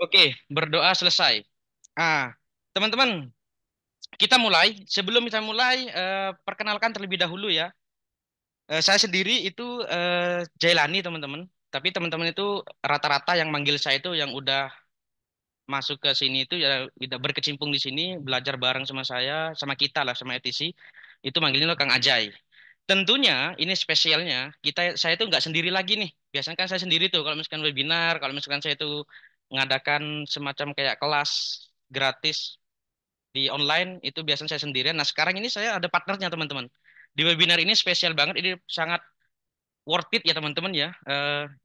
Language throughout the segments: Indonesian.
Oke, berdoa selesai. Ah, teman-teman, kita mulai. Sebelum kita mulai, perkenalkan terlebih dahulu ya. Saya sendiri itu Jailani, teman-teman. Tapi teman-teman itu rata-rata yang manggil saya itu yang udah masuk ke sini itu ya udah berkecimpung di sini, belajar bareng sama saya, sama kita lah, sama ETC. Itu manggilnya lo Kang Ajay. Tentunya ini spesialnya saya itu nggak sendiri lagi nih. Biasanya kan saya sendiri tuh kalau misalkan webinar, kalau misalkan saya itu mengadakan semacam kayak kelas gratis di online itu biasanya saya sendirian. Nah, sekarang ini saya ada partnernya, teman-teman. Di webinar ini spesial banget, ini sangat worth it ya, teman-teman ya.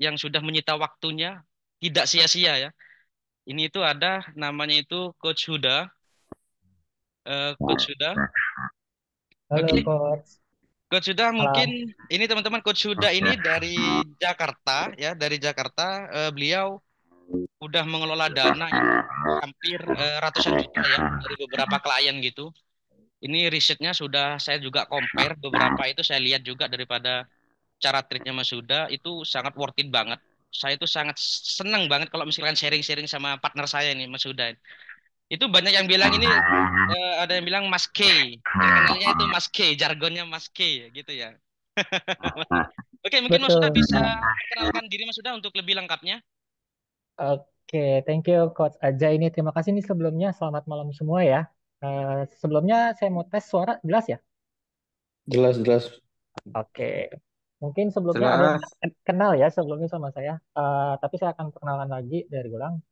Yang sudah menyita waktunya tidak sia-sia ya. Ini itu ada namanya itu Coach Huda. Coach Huda. Halo Oke, Coach, Coach Huda mungkin malam. ini teman-teman, Coach Huda ini dari Jakarta ya, dari Jakarta. Beliau udah mengelola dana itu hampir ratusan juta ya dari beberapa klien gitu. Ini risetnya sudah saya juga compare beberapa itu saya lihat juga daripada cara triknya Mas Huda itu sangat worth it banget. Saya itu sangat senang banget kalau misalkan sharing-sharing sama partner saya ini Mas Huda. Itu banyak yang bilang ini ada yang bilang Mas K. Terkenalnya itu Mas K, jargonnya Mas K gitu ya. Oke, mungkin Mas Huda Betul. bisa perkenalkan diri Mas Huda untuk lebih lengkapnya. Oke, thank you Coach Aja ini. Terima kasih nih sebelumnya. Selamat malam semua ya. Sebelumnya saya mau tes suara jelas ya? Jelas, jelas. Oke. Mungkin sebelumnya ada yang Jelas. kenal ya sebelumnya sama saya. Tapi saya akan perkenalan lagi dari ulang.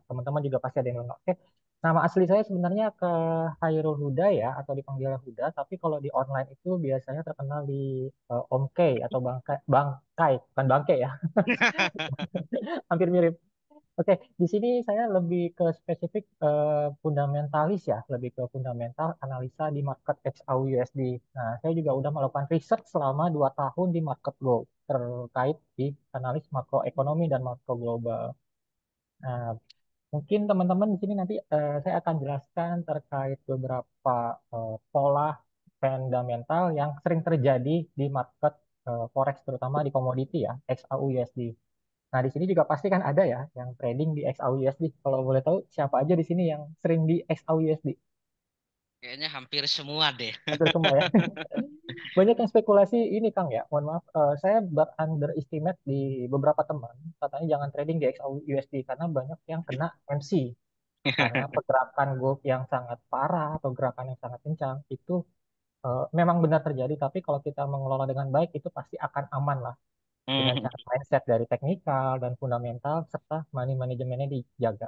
Teman-teman juga pasti ada yang kenal. Oke. Nama asli saya sebenarnya ke Hairul Huda ya, atau dipanggil Huda. Tapi kalau di online itu biasanya terkenal di Om K atau Bangkai, bukan Bangke ya. Hampir mirip. Oke, di sini saya lebih ke spesifik fundamentalis ya, lebih ke fundamental analisa di market XAUUSD. Nah, saya juga udah melakukan research selama 2 tahun di market Go terkait di analis makroekonomi dan makro global. Nah, mungkin teman-teman di sini nanti saya akan jelaskan terkait beberapa pola fundamental yang sering terjadi di market forex terutama di komoditi ya, XAUUSD. Nah, di sini juga pasti kan ada ya yang trading di XAUUSD. Kalau boleh tahu siapa aja di sini yang sering di XAUUSD? Kayaknya hampir semua deh. Hampir semua ya. Banyak yang spekulasi ini Kang ya. Mohon maaf, saya underestimate di beberapa teman. Katanya jangan trading di XAUUSD karena banyak yang kena MC. Karena pergerakan gold yang sangat parah atau gerakan yang sangat kencang itu memang benar terjadi. Tapi kalau kita mengelola dengan baik itu pasti akan aman lah dengan Hmm, cara mindset dari teknikal dan fundamental serta money manajemennya dijaga.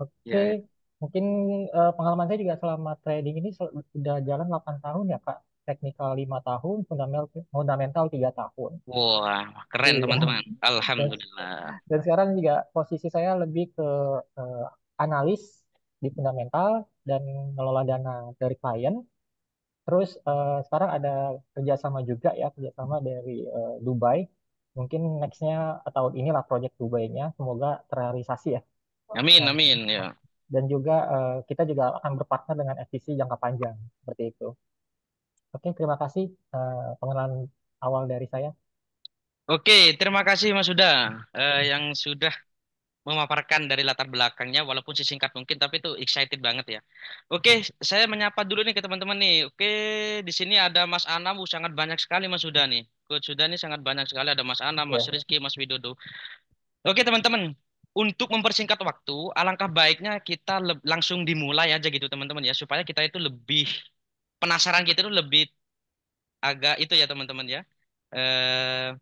Oke, ya, ya. mungkin pengalaman saya juga selama trading ini sudah jalan 8 tahun ya Kak. Teknikal 5 tahun, fundamental 3 tahun. Wah, keren Iya. teman-teman. Dan, Alhamdulillah. dan sekarang juga posisi saya lebih ke eh, analis di fundamental dan ngelola dana dari klien. Terus sekarang ada kerjasama juga ya, kerjasama dari Dubai. Mungkin nextnya tahun inilah project Dubai-nya, semoga terrealisasi ya. Amin, Nah, amin ya. dan juga kita juga akan berpartner dengan FTC jangka panjang seperti itu. Oke, terima kasih pengenalan awal dari saya. Oke, terima kasih Mas Huda yang sudah memaparkan dari latar belakangnya walaupun sesingkat mungkin tapi itu excited banget ya. Oke, saya menyapa dulu nih ke teman-teman nih. Oke, di sini ada Mas Anam, sangat banyak sekali Mas Huda nih. Coach Huda nih sangat banyak sekali, ada Mas Anam, Mas Ya, Rizky, Mas Widodo. Oke, teman-teman. Untuk mempersingkat waktu, alangkah baiknya kita langsung dimulai aja gitu teman-teman ya supaya kita itu lebih penasaran, kita itu lebih agak itu ya teman-teman ya. Eh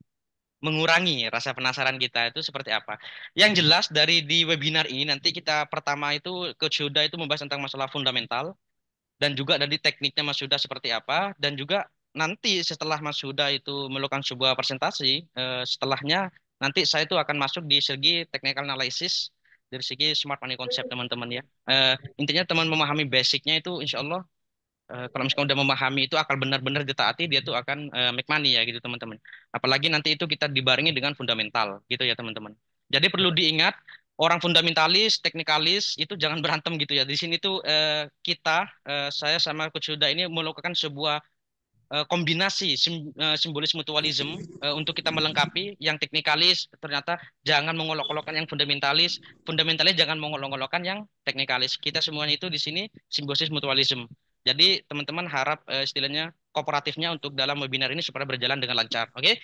mengurangi rasa penasaran kita itu seperti apa. Yang jelas dari di webinar ini nanti kita pertama itu Coach Yuda itu membahas tentang masalah fundamental dan juga dari tekniknya Mas Yuda seperti apa dan juga nanti setelah Mas Yuda itu melakukan sebuah presentasi setelahnya nanti saya itu akan masuk di segi technical analysis dari segi smart money concept teman-teman ya. Intinya teman memahami basicnya itu insya Allah kalau misalkan udah memahami itu akal benar-benar ditaati dia tuh akan make money ya gitu teman-teman. Apalagi nanti itu kita dibarengi dengan fundamental gitu ya teman-teman. Jadi perlu diingat orang fundamentalis, teknikalis itu jangan berantem gitu ya. Di sini tuh kita saya sama Coach Yuda ini melakukan sebuah kombinasi simbolis mutualism untuk kita melengkapi yang teknikalis. Ternyata jangan mengolok-olokkan yang fundamentalis, fundamentalis jangan mengolok-olokkan yang teknikalis. Kita semuanya itu di sini simbiosis mutualism. Jadi teman-teman harap istilahnya kooperatifnya untuk dalam webinar ini supaya berjalan dengan lancar. Oke.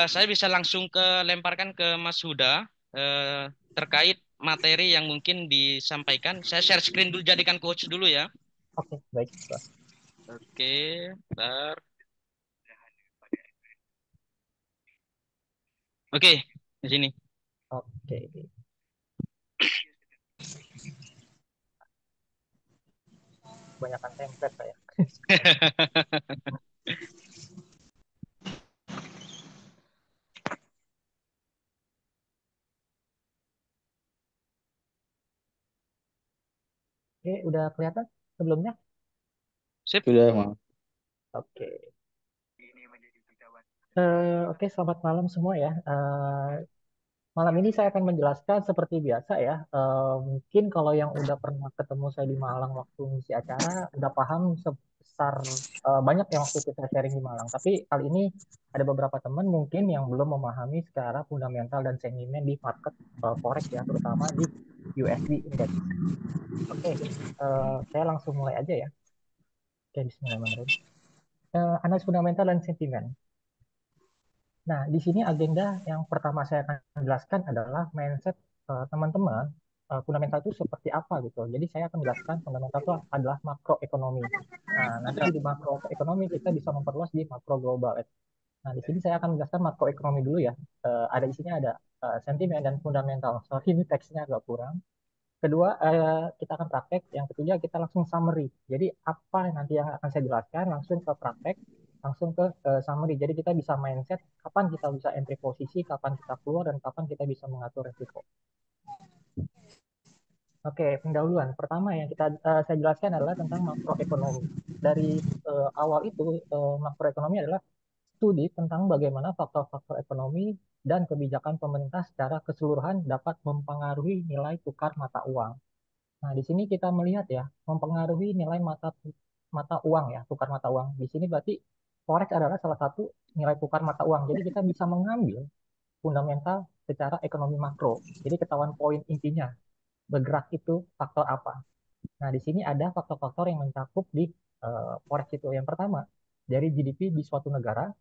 Saya bisa langsung lemparkan ke Mas Huda terkait materi yang mungkin disampaikan. Saya share screen dulu, jadikan coach dulu ya. Oke, baik. Oke, bentar. Oke, di sini. Oke. Kebanyakan template saya. Oke, udah kelihatan sebelumnya? Sip. Sudah, Mas. Oke. Oke, selamat malam semua ya. Malam ini saya akan menjelaskan seperti biasa ya. Mungkin kalau yang udah pernah ketemu saya di Malang waktu ngisi acara, udah paham sebesar banyak yang waktu kita sharing di Malang. Tapi kali ini ada beberapa teman mungkin yang belum memahami secara fundamental dan sentimen di market forex ya, terutama di USD Index. Oke, saya langsung mulai aja ya. Oke, Bismillahirrahmanirrahim. Analis fundamental dan sentimen. Nah, di sini agenda yang pertama saya akan jelaskan adalah mindset teman-teman. Fundamental itu seperti apa gitu. Jadi saya akan jelaskan fundamental itu adalah makroekonomi. Nah, nanti di makroekonomi kita bisa memperluas di makro global. Nah, di sini saya akan menjelaskan makroekonomi dulu ya. Ada isinya ada sentimen dan fundamental. Sorry, ini teksnya agak kurang. Kedua, kita akan praktek. Yang ketiga, kita langsung summary. Jadi, apa nanti yang akan saya jelaskan, langsung ke praktek, langsung ke summary. Jadi, kita bisa mindset, kapan kita bisa entry posisi, kapan kita keluar, dan kapan kita bisa mengatur resiko. Oke, pendahuluan. Pertama yang saya jelaskan adalah tentang makroekonomi. Dari awal itu, makroekonomi adalah studi tentang bagaimana faktor-faktor ekonomi dan kebijakan pemerintah secara keseluruhan dapat mempengaruhi nilai tukar mata uang. Nah, di sini kita melihat ya, mempengaruhi nilai mata mata uang ya, tukar mata uang. Di sini berarti forex adalah salah satu nilai tukar mata uang. Jadi kita bisa mengambil fundamental secara ekonomi makro. Jadi ketahuan poin intinya, bergerak itu faktor apa. Nah, di sini ada faktor-faktor yang mencakup di forex itu. Yang pertama, dari GDP di suatu negara,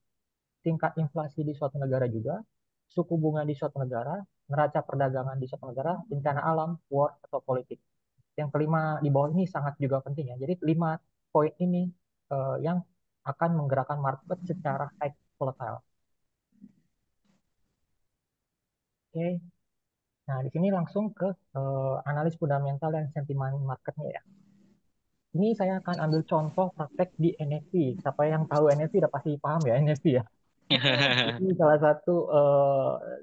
tingkat inflasi di suatu negara juga, suku bunga di suatu negara, neraca perdagangan di suatu negara, bencana alam, war, atau politik. Yang kelima di bawah ini sangat juga penting ya. Jadi 5 poin ini yang akan menggerakkan market secara high volatile. Oke. Nah, di sini langsung ke analis fundamental dan sentimen marketnya ya. Ini saya akan ambil contoh praktek di NFT. Siapa yang tahu NFT udah pasti paham ya NFT ya. Ini salah satu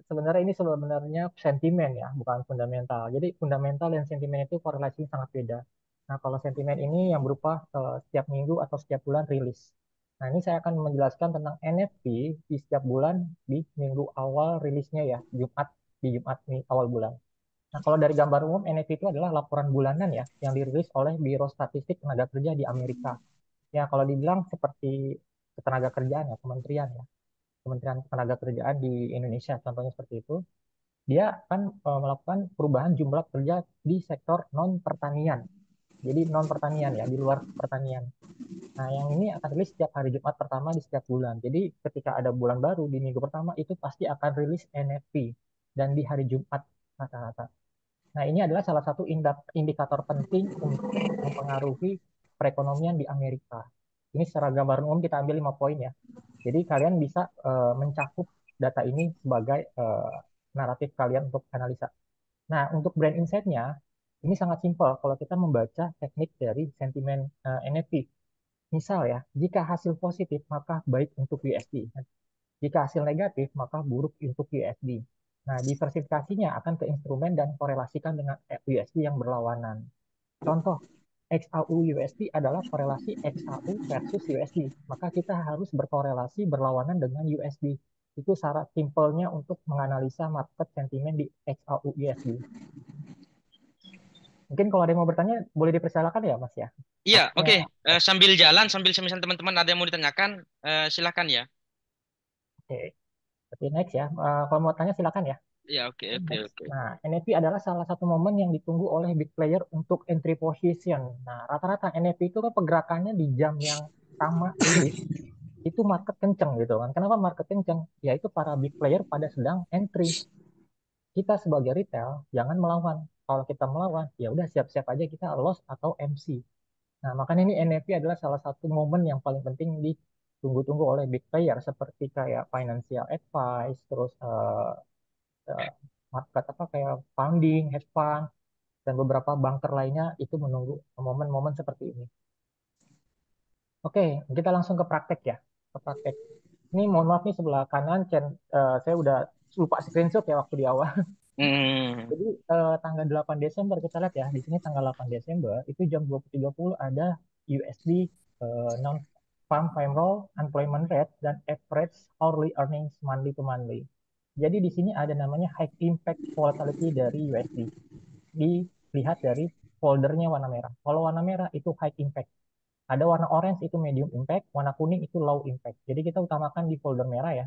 sebenarnya ini sebenarnya sentimen ya, bukan fundamental. Jadi fundamental dan sentimen itu korelasinya sangat beda. Nah, kalau sentimen ini yang berupa setiap minggu atau setiap bulan rilis. Nah, ini saya akan menjelaskan tentang NFT di setiap bulan di minggu awal rilisnya ya, Jumat di Jumat nih, awal bulan. Nah, kalau dari gambar umum NFT itu adalah laporan bulanan ya yang dirilis oleh Biro Statistik Tenaga Kerja di Amerika. Ya, kalau dibilang seperti ketenaga kerjaan ya, kementerian ya. Kementerian Ketenagakerjaan di Indonesia, contohnya seperti itu, dia akan melakukan perubahan jumlah kerja di sektor non pertanian. Jadi non pertanian ya, di luar pertanian. Nah, yang ini akan rilis setiap hari Jumat pertama di setiap bulan. Jadi ketika ada bulan baru di minggu pertama itu pasti akan rilis NFT dan di hari Jumat rata-rata. Nah, ini adalah salah satu indikator penting untuk mempengaruhi perekonomian di Amerika. Ini secara gambaran umum kita ambil 5 poin ya. Jadi kalian bisa mencakup data ini sebagai naratif kalian untuk analisa. Nah, untuk brand insight-nya, ini sangat simpel kalau kita membaca teknik dari sentimen NFT. Misal ya, jika hasil positif maka baik untuk USD. Jika hasil negatif maka buruk untuk USD. Nah, diversifikasinya akan ke instrumen dan korelasikan dengan USD yang berlawanan. Contoh, XAU USD adalah korelasi XAU versus USD. Maka kita harus berkorelasi berlawanan dengan USD. Itu syarat simpelnya untuk menganalisa market sentimen di XAU USD. Mungkin kalau ada yang mau bertanya, boleh dipersilakan ya, Mas ya. Iya, Haknya. oke. Sambil jalan, sambil semisal teman-teman ada yang mau ditanyakan, silakan ya. Oke, berarti next ya. Kalau mau tanya silakan ya. Iya, oke, Oke, oke, next. oke. Nah, NFT adalah salah satu momen yang ditunggu oleh big player untuk entry position. Nah, rata-rata NFT itu kan pergerakannya di jam yang sama rilis itu market kenceng gitu kan. Kenapa market kenceng? Yaitu para big player pada sedang entry. Kita sebagai retail jangan melawan. Kalau kita melawan, ya udah siap-siap aja kita loss atau MC. Nah, makanya ini NFT adalah salah satu momen yang paling penting ditunggu-tunggu oleh big player seperti kayak financial advice, terus eh, market apa kayak founding, hedge fund, dan beberapa banker lainnya itu menunggu momen-momen seperti ini. Oke, kita langsung ke praktek ya. Ke praktek. Ini mohon maaf nih sebelah kanan, saya udah lupa screenshot ya waktu di awal. Hmm. Jadi tanggal 8 Desember kita lihat ya, di sini tanggal 8 Desember itu jam 20.30 ada USD non farm payroll, unemployment rate dan average hourly earnings monthly to monthly. Jadi di sini ada namanya high impact volatility dari USD. Dilihat dari foldernya warna merah. Kalau warna merah itu high impact. Ada warna orange itu medium impact, warna kuning itu low impact. Jadi kita utamakan di folder merah ya,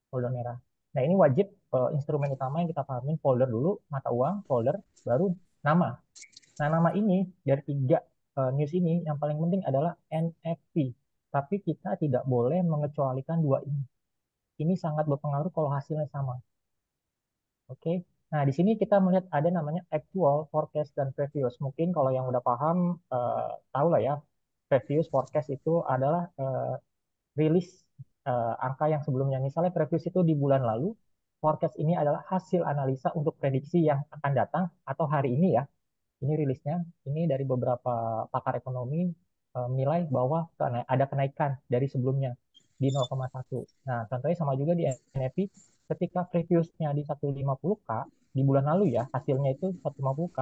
folder merah. Nah, ini wajib instrumen utama yang kita pahamin folder dulu, mata uang, folder, baru nama. Nah, nama ini dari tiga news ini yang paling penting adalah NFT. Tapi kita tidak boleh mengecualikan dua ini. Ini sangat berpengaruh kalau hasilnya sama. Oke. Nah, di sini kita melihat ada namanya actual, forecast, dan previous. Mungkin kalau yang udah paham, tahu lah ya. Previous forecast itu adalah rilis angka yang sebelumnya. Misalnya previous itu di bulan lalu, forecast ini adalah hasil analisa untuk prediksi yang akan datang atau hari ini ya. Ini rilisnya, ini dari beberapa pakar ekonomi menilai bahwa ada kenaikan dari sebelumnya di 0,1. Nah, contohnya sama juga di NFT, ketika previousnya di 150K di bulan lalu ya, hasilnya itu 150K,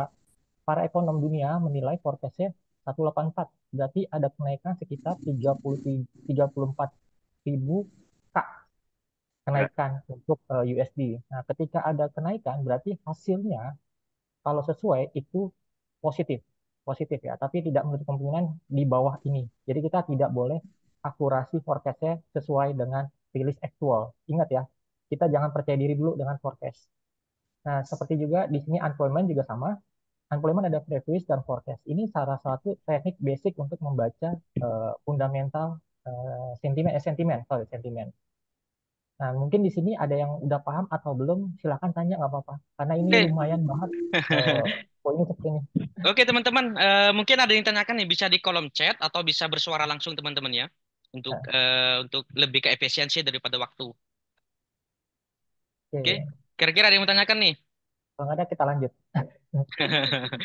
para ekonom dunia menilai forecastnya 184. Berarti ada kenaikan sekitar 34 ribu K Ya. kenaikan untuk USD. Nah, ketika ada kenaikan berarti hasilnya kalau sesuai itu positif, positif ya, tapi tidak menutup kemungkinan di bawah ini. Jadi kita tidak boleh akurasi forecastnya sesuai dengan rilis aktual. Ingat ya, kita jangan percaya diri dulu dengan forecast. Nah, seperti juga di sini unemployment juga sama. Unemployment ada previous dan forecast. Ini salah satu teknik basic untuk membaca fundamental sentimen, sorry, sentimen. Nah, mungkin di sini ada yang udah paham atau belum, silakan tanya nggak apa-apa. Karena ini Oke. lumayan banget eh, poinnya seperti ini. Oke, teman-teman, mungkin ada yang tanyakan nih, bisa di kolom chat atau bisa bersuara langsung teman-teman ya, Nah, untuk lebih ke efisiensi daripada waktu. Oke, oke, kira-kira ada yang mau tanyakan nih? kalau nggak ada kita lanjut.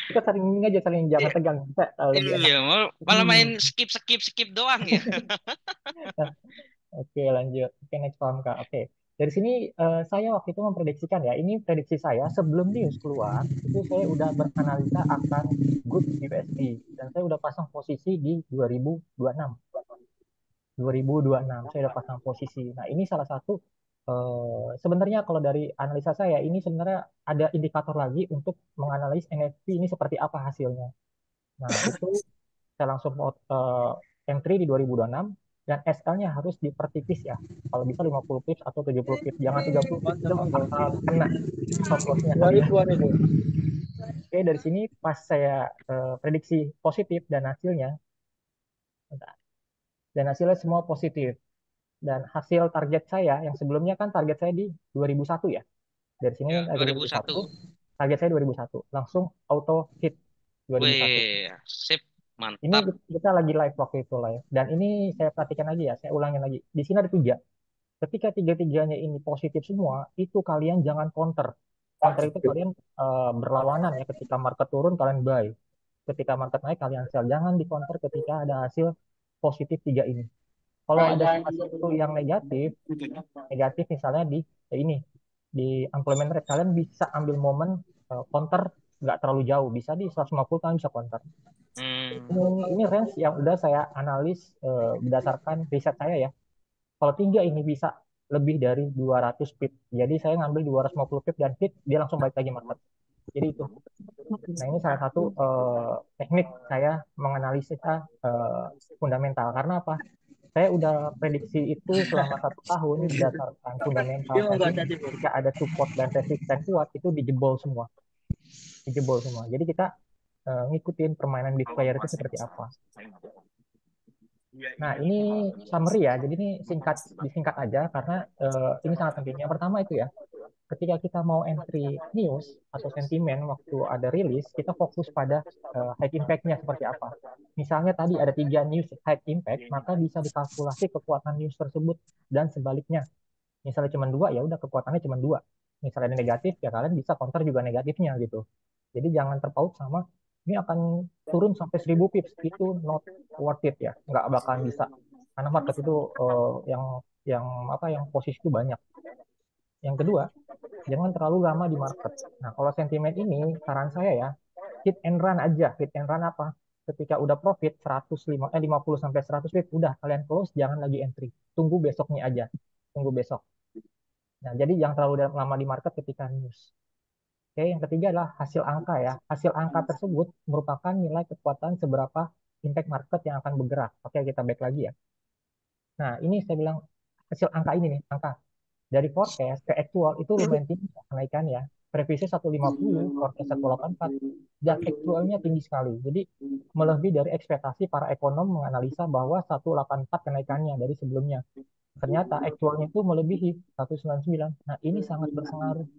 Kita saling ini aja, saling jangan tegang. Kita lebih enak. Iya, malah Hmm. main skip skip skip doang ya. Nah, oke, lanjut. Oke, next paham Kak. Oke. Dari sini saya waktu itu memprediksikan ya, ini prediksi saya sebelum news keluar, itu saya udah beranalisa akan good USD dan saya udah pasang posisi di 2026. 2026 saya udah pasang posisi. Nah, ini salah satu sebenarnya kalau dari analisa saya ini sebenarnya ada indikator lagi untuk menganalisis NFT ini seperti apa hasilnya. Nah, itu saya langsung entry di 2026 dan SL-nya harus dipertipis ya. Kalau bisa 50 pips atau 70 pips. Jangan 30 pips Mantap, itu mantap. bakal kena stop loss-nya Dua kalian. ribu an itu. Oke, dari sini pas saya prediksi positif dan hasilnya, semua positif. Dan hasil target saya yang sebelumnya kan target saya di 2001 ya. Dari sini Ya, ada 2001. 2001, target saya 2001. Langsung auto hit 2001. Wih, sip, Ini mantap. kita lagi live waktu itu live. Dan ini saya perhatikan lagi ya, saya ulangin lagi. Di sini ada tiga. Ketika tiga-tiganya ini positif semua, itu kalian jangan counter. Counter itu kalian berlawanan ya. Ketika market turun, kalian buy. Ketika market naik, kalian sell. Jangan di counter ketika ada hasil positif tiga ini. Kalau ada satu yang negatif, negatif misalnya di ini di unemployment rate kalian bisa ambil momen counter nggak terlalu jauh bisa di 150 kalian bisa counter Hmm, ini range yang udah saya analis berdasarkan riset saya ya kalau tiga ini bisa lebih dari 200 pip jadi saya ngambil 250 pip dan hit dia langsung balik lagi market Jadi itu. Nah, ini salah satu teknik saya menganalisis fundamental. Karena apa? Saya udah prediksi itu selama 1 tahun berdasarkan fundamental tadi. Ketika ada support dan resisten kuat, itu dijebol semua. Dijebol semua. Jadi kita ngikutin permainan big player itu seperti apa. Nah, ini summary ya. Jadi ini disingkat aja karena ini sangat penting. Yang pertama itu ya, ketika kita mau entry news atau sentimen waktu ada rilis, kita fokus pada high impact-nya seperti apa. Misalnya tadi ada 3 news high impact, maka bisa dikalkulasi kekuatan news tersebut dan sebaliknya. Misalnya cuma 2, ya udah kekuatannya cuma 2. Misalnya ada negatif, ya kalian bisa counter juga negatifnya gitu. Jadi jangan terpaut sama ini akan turun sampai 1.000 pips, itu not worth it ya, nggak bakalan bisa. Karena market itu yang apa yang posisi itu banyak. Yang kedua, jangan terlalu lama di market. Nah, kalau sentimen ini, saran saya ya, hit and run aja. Hit and run apa? Ketika udah profit 50 sampai 100 pip, udah kalian close, jangan lagi entry. Tunggu besoknya aja. Tunggu besok. Nah, jadi jangan terlalu lama di market ketika news. Oke, yang ketiga adalah hasil angka ya. Hasil angka tersebut merupakan nilai kekuatan seberapa impact market yang akan bergerak. Oke, kita back lagi ya. Nah, ini saya bilang hasil angka ini nih, angka dari forecast ke actual itu lumayan tinggi ya, kenaikannya. Previsi 150, forecast 184, dan actualnya tinggi sekali. Jadi melebihi dari ekspektasi para ekonom menganalisa bahwa 184 kenaikannya dari sebelumnya. Ternyata actualnya itu melebihi 199. Nah, ini sangat berpengaruh.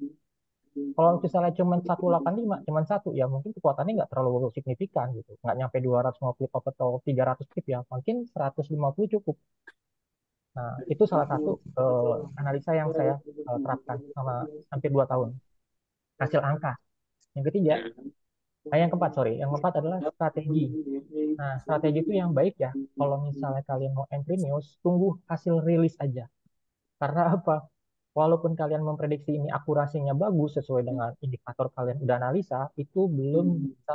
Kalau misalnya cuma 185, cuma satu, ya mungkin kekuatannya nggak terlalu signifikan gitu. Nggak nyampe 250 pip atau 300 pip ya. Mungkin 150 cukup. Nah, itu salah satu analisa yang saya terapkan selama hampir 2 tahun. Hasil angka. Yang ketiga, yang keempat, sorry. Yang keempat adalah strategi. Nah, strategi itu yang baik ya. Kalau misalnya kalian mau entry news, tunggu hasil rilis aja. Karena apa? Walaupun kalian memprediksi ini akurasinya bagus sesuai dengan indikator kalian udah analisa, itu belum bisa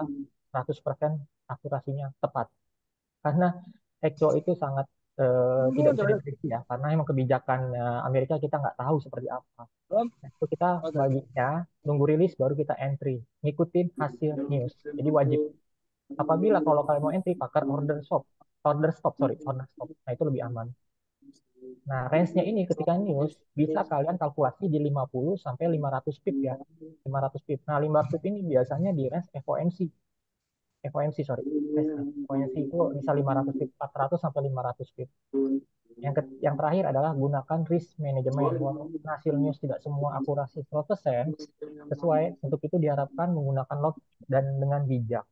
100% akurasinya tepat. Karena actual itu sangat tidak bisa diprediksi ya, karena emang kebijakan Amerika kita nggak tahu seperti apa. Nah, itu kita sebaliknya nunggu rilis baru kita entry, ngikutin hasil news. Jadi wajib. Apabila kalau kalian mau entry pakai order stop. Nah, itu lebih aman. Nah, range-nya ini ketika news bisa kalian kalkulasi di 50 sampai 500 pip ya. 500 pip. Nah, 5 pip ini biasanya di range FOMC. FOMC, sorry. FOMC itu bisa 500 pip, 400 sampai 500 pip. Yang terakhir adalah gunakan risk management. Walaupun hasil news tidak semua akurasi 100%, sesuai untuk itu diharapkan menggunakan lot dan dengan bijak.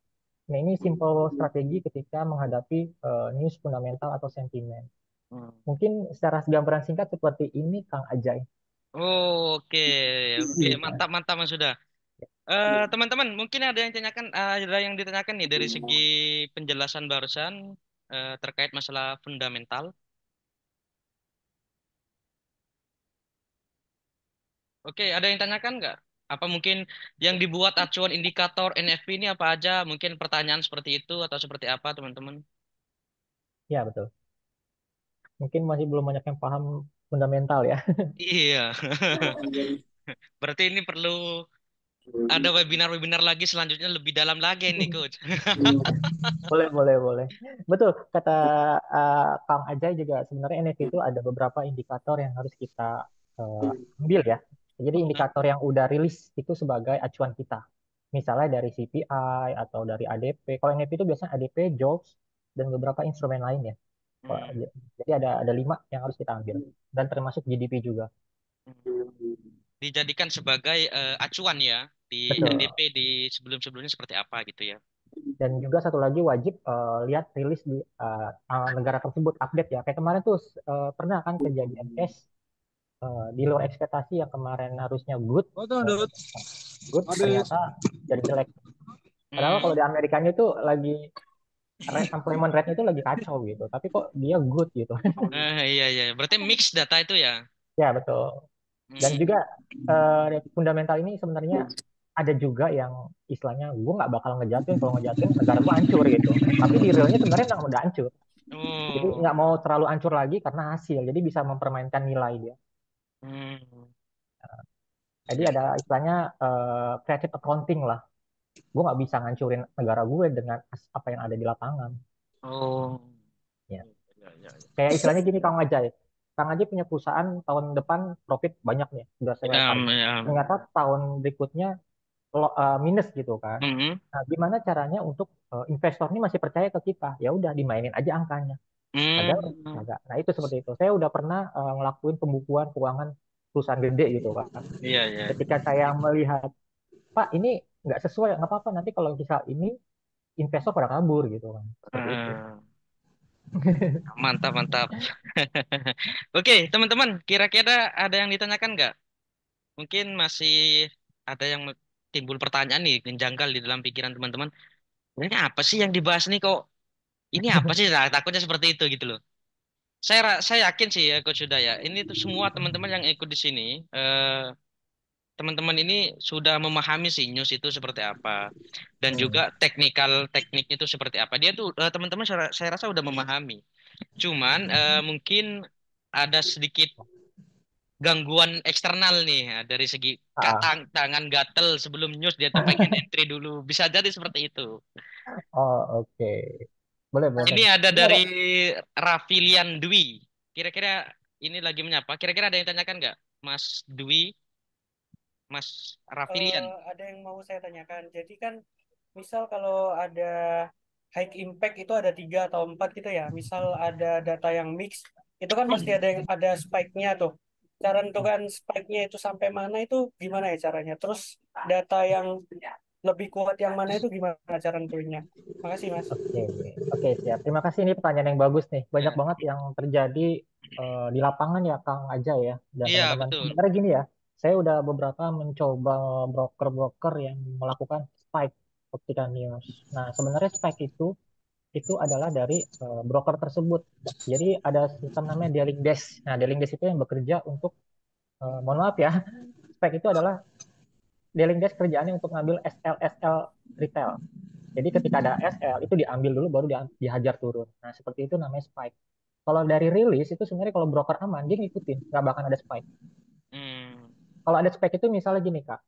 Nah, ini simple strategi ketika menghadapi news fundamental atau sentimen. Hmm. Mungkin secara gambaran singkat seperti ini, Kang Ajay. Oke, oke, Iya. mantap, mantap Mas sudah. Teman-teman, mungkin ada yang ditanyakan nih dari segi penjelasan barusan terkait masalah fundamental. Oke, ada yang tanyakan nggak? Apa mungkin yang dibuat acuan indikator NFP ini apa aja? Mungkin pertanyaan seperti itu atau seperti apa, teman-teman? Ya, betul. Mungkin masih belum banyak yang paham fundamental ya. Iya. Berarti ini perlu ada webinar-webinar lagi selanjutnya lebih dalam lagi nih, Coach. Boleh, boleh, boleh. Betul, kata Kang Ajay juga sebenarnya NFT itu ada beberapa indikator yang harus kita ambil ya. Jadi indikator yang udah rilis itu sebagai acuan kita. Misalnya dari CPI atau dari ADP. Kalau NFT itu biasanya ADP, JOLTS, dan beberapa instrumen lain ya. Hmm, Jadi ada 5 yang harus kita ambil. Dan termasuk GDP juga. hmm. Dijadikan sebagai acuan ya di Betul. ADP di sebelum-sebelumnya seperti apa gitu ya. Dan juga satu lagi wajib lihat rilis di negara tersebut update ya. Kayak kemarin tuh pernah kan kejadian cash di luar ekspektasi yang kemarin harusnya eh, good ternyata jadi jelek. Padahal Hmm. kalau di Amerikanya itu lagi unemployment rate itu lagi kacau gitu. Tapi kok dia good gitu. Iya iya, berarti mix data itu ya. Ya betul. Dan Hmm. juga fundamental ini sebenarnya ada juga yang istilahnya gue nggak bakal ngejatuhin, kalau ngejatuhin negara gue hancur gitu. Tapi di realnya sebenarnya memang udah hancur. Jadi Oh. nggak mau terlalu hancur lagi karena hasil. Jadi bisa mempermainkan nilai dia. Hmm. Jadi ada istilahnya creative accounting lah. Gue nggak bisa ngancurin negara gue dengan apa yang ada di lapangan. Oh. Ya. Ya, ya, Kayak istilahnya gini Kang Ajay. Kang Ajay punya perusahaan tahun depan profit banyak nih, sudah saya ya. target. Ya. Ternyata tahun berikutnya minus gitu kan. Mhm. Nah, gimana caranya untuk investor ini masih percaya ke kita? Ya udah dimainin aja angkanya. Padahal Hmm. agak. Nah, itu seperti itu. Saya udah pernah ngelakuin pembukuan keuangan perusahaan gede gitu kan. Iya, iya. Ketika saya melihat, Pak, ini nggak sesuai, nggak apa-apa. Nanti kalau misal ini investor pada kabur gitu kan. Seperti itu. Heeh. Mantap, mantap. Oke, teman-teman, kira-kira ada yang ditanyakan nggak? Mungkin masih ada yang timbul pertanyaan nih, yang janggal di dalam pikiran teman-teman. Ini apa sih yang dibahas nih kok? Ini apa sih? Nah, takutnya seperti itu gitu loh. Saya yakin sih ya Coach Yuda ya. Ini tuh semua teman-teman yang ikut di sini, teman-teman ini sudah memahami sih news itu seperti apa dan Hmm. juga teknikal tekniknya itu seperti apa. Dia tuh teman-teman saya rasa udah memahami. Cuman mungkin ada sedikit gangguan eksternal nih ya, dari segi Ah, tangan gatel sebelum news dia tuh pengen entry dulu. Bisa jadi seperti itu. oh, oke. Boleh, boleh. Ini ada Ini ada. dari Rafilian Dwi. Kira-kira ini lagi menyapa. Kira-kira ada yang tanyakan nggak, Mas Dwi, Mas Rafilian? Ada yang mau saya tanyakan. Jadi kan, misal kalau ada high impact itu ada 3 atau 4 gitu ya. Misal ada data yang mix, itu kan pasti ada yang ada spike-nya tuh. Cara nentukan spike-nya itu sampai mana itu gimana ya caranya? Terus data yang lebih kuat yang mana itu gimana cara nentuinnya? Makasih, Mas. Oke, oke, siap. Terima kasih, ini pertanyaan yang bagus nih. Banyak Ya. banget yang terjadi di lapangan ya, Kang Aja ya, dan Iya, teman-teman. betul. Sebenarnya gini ya, saya udah beberapa mencoba broker-broker yang melakukan spike ketika news. Nah, sebenarnya spike itu adalah dari broker tersebut. Jadi ada sistem namanya dealing desk. Nah, dealing desk itu yang bekerja untuk, mohon maaf ya, spike itu adalah dealing desk kerjaannya untuk ngambil SL retail. Jadi ketika ada SL itu diambil dulu baru dihajar turun. Nah seperti itu namanya spike. Kalau dari rilis itu sebenarnya kalau broker aman dia ngikutin nggak bakal ada spike. Hmm. Kalau ada spike itu misalnya gini kak,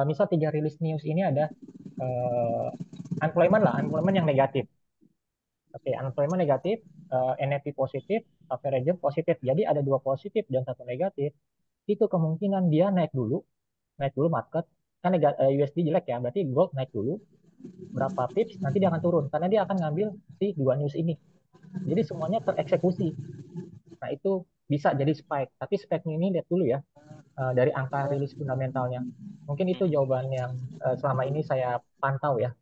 misal 3 rilis news ini ada uh, unemployment lah, unemployment yang negatif. Oke, unemployment negatif, NFP positif, average positif. Jadi ada 2 positif dan 1 negatif. Itu kemungkinan dia naik dulu market. Kan USD jelek ya, berarti gold naik dulu berapa pips, nanti dia akan turun karena dia akan ngambil si 2 news ini. Jadi semuanya tereksekusi. Nah, itu bisa jadi spike. Tapi spike ini lihat dulu ya dari angka rilis fundamentalnya. Mungkin itu jawaban yang selama ini saya pantau ya.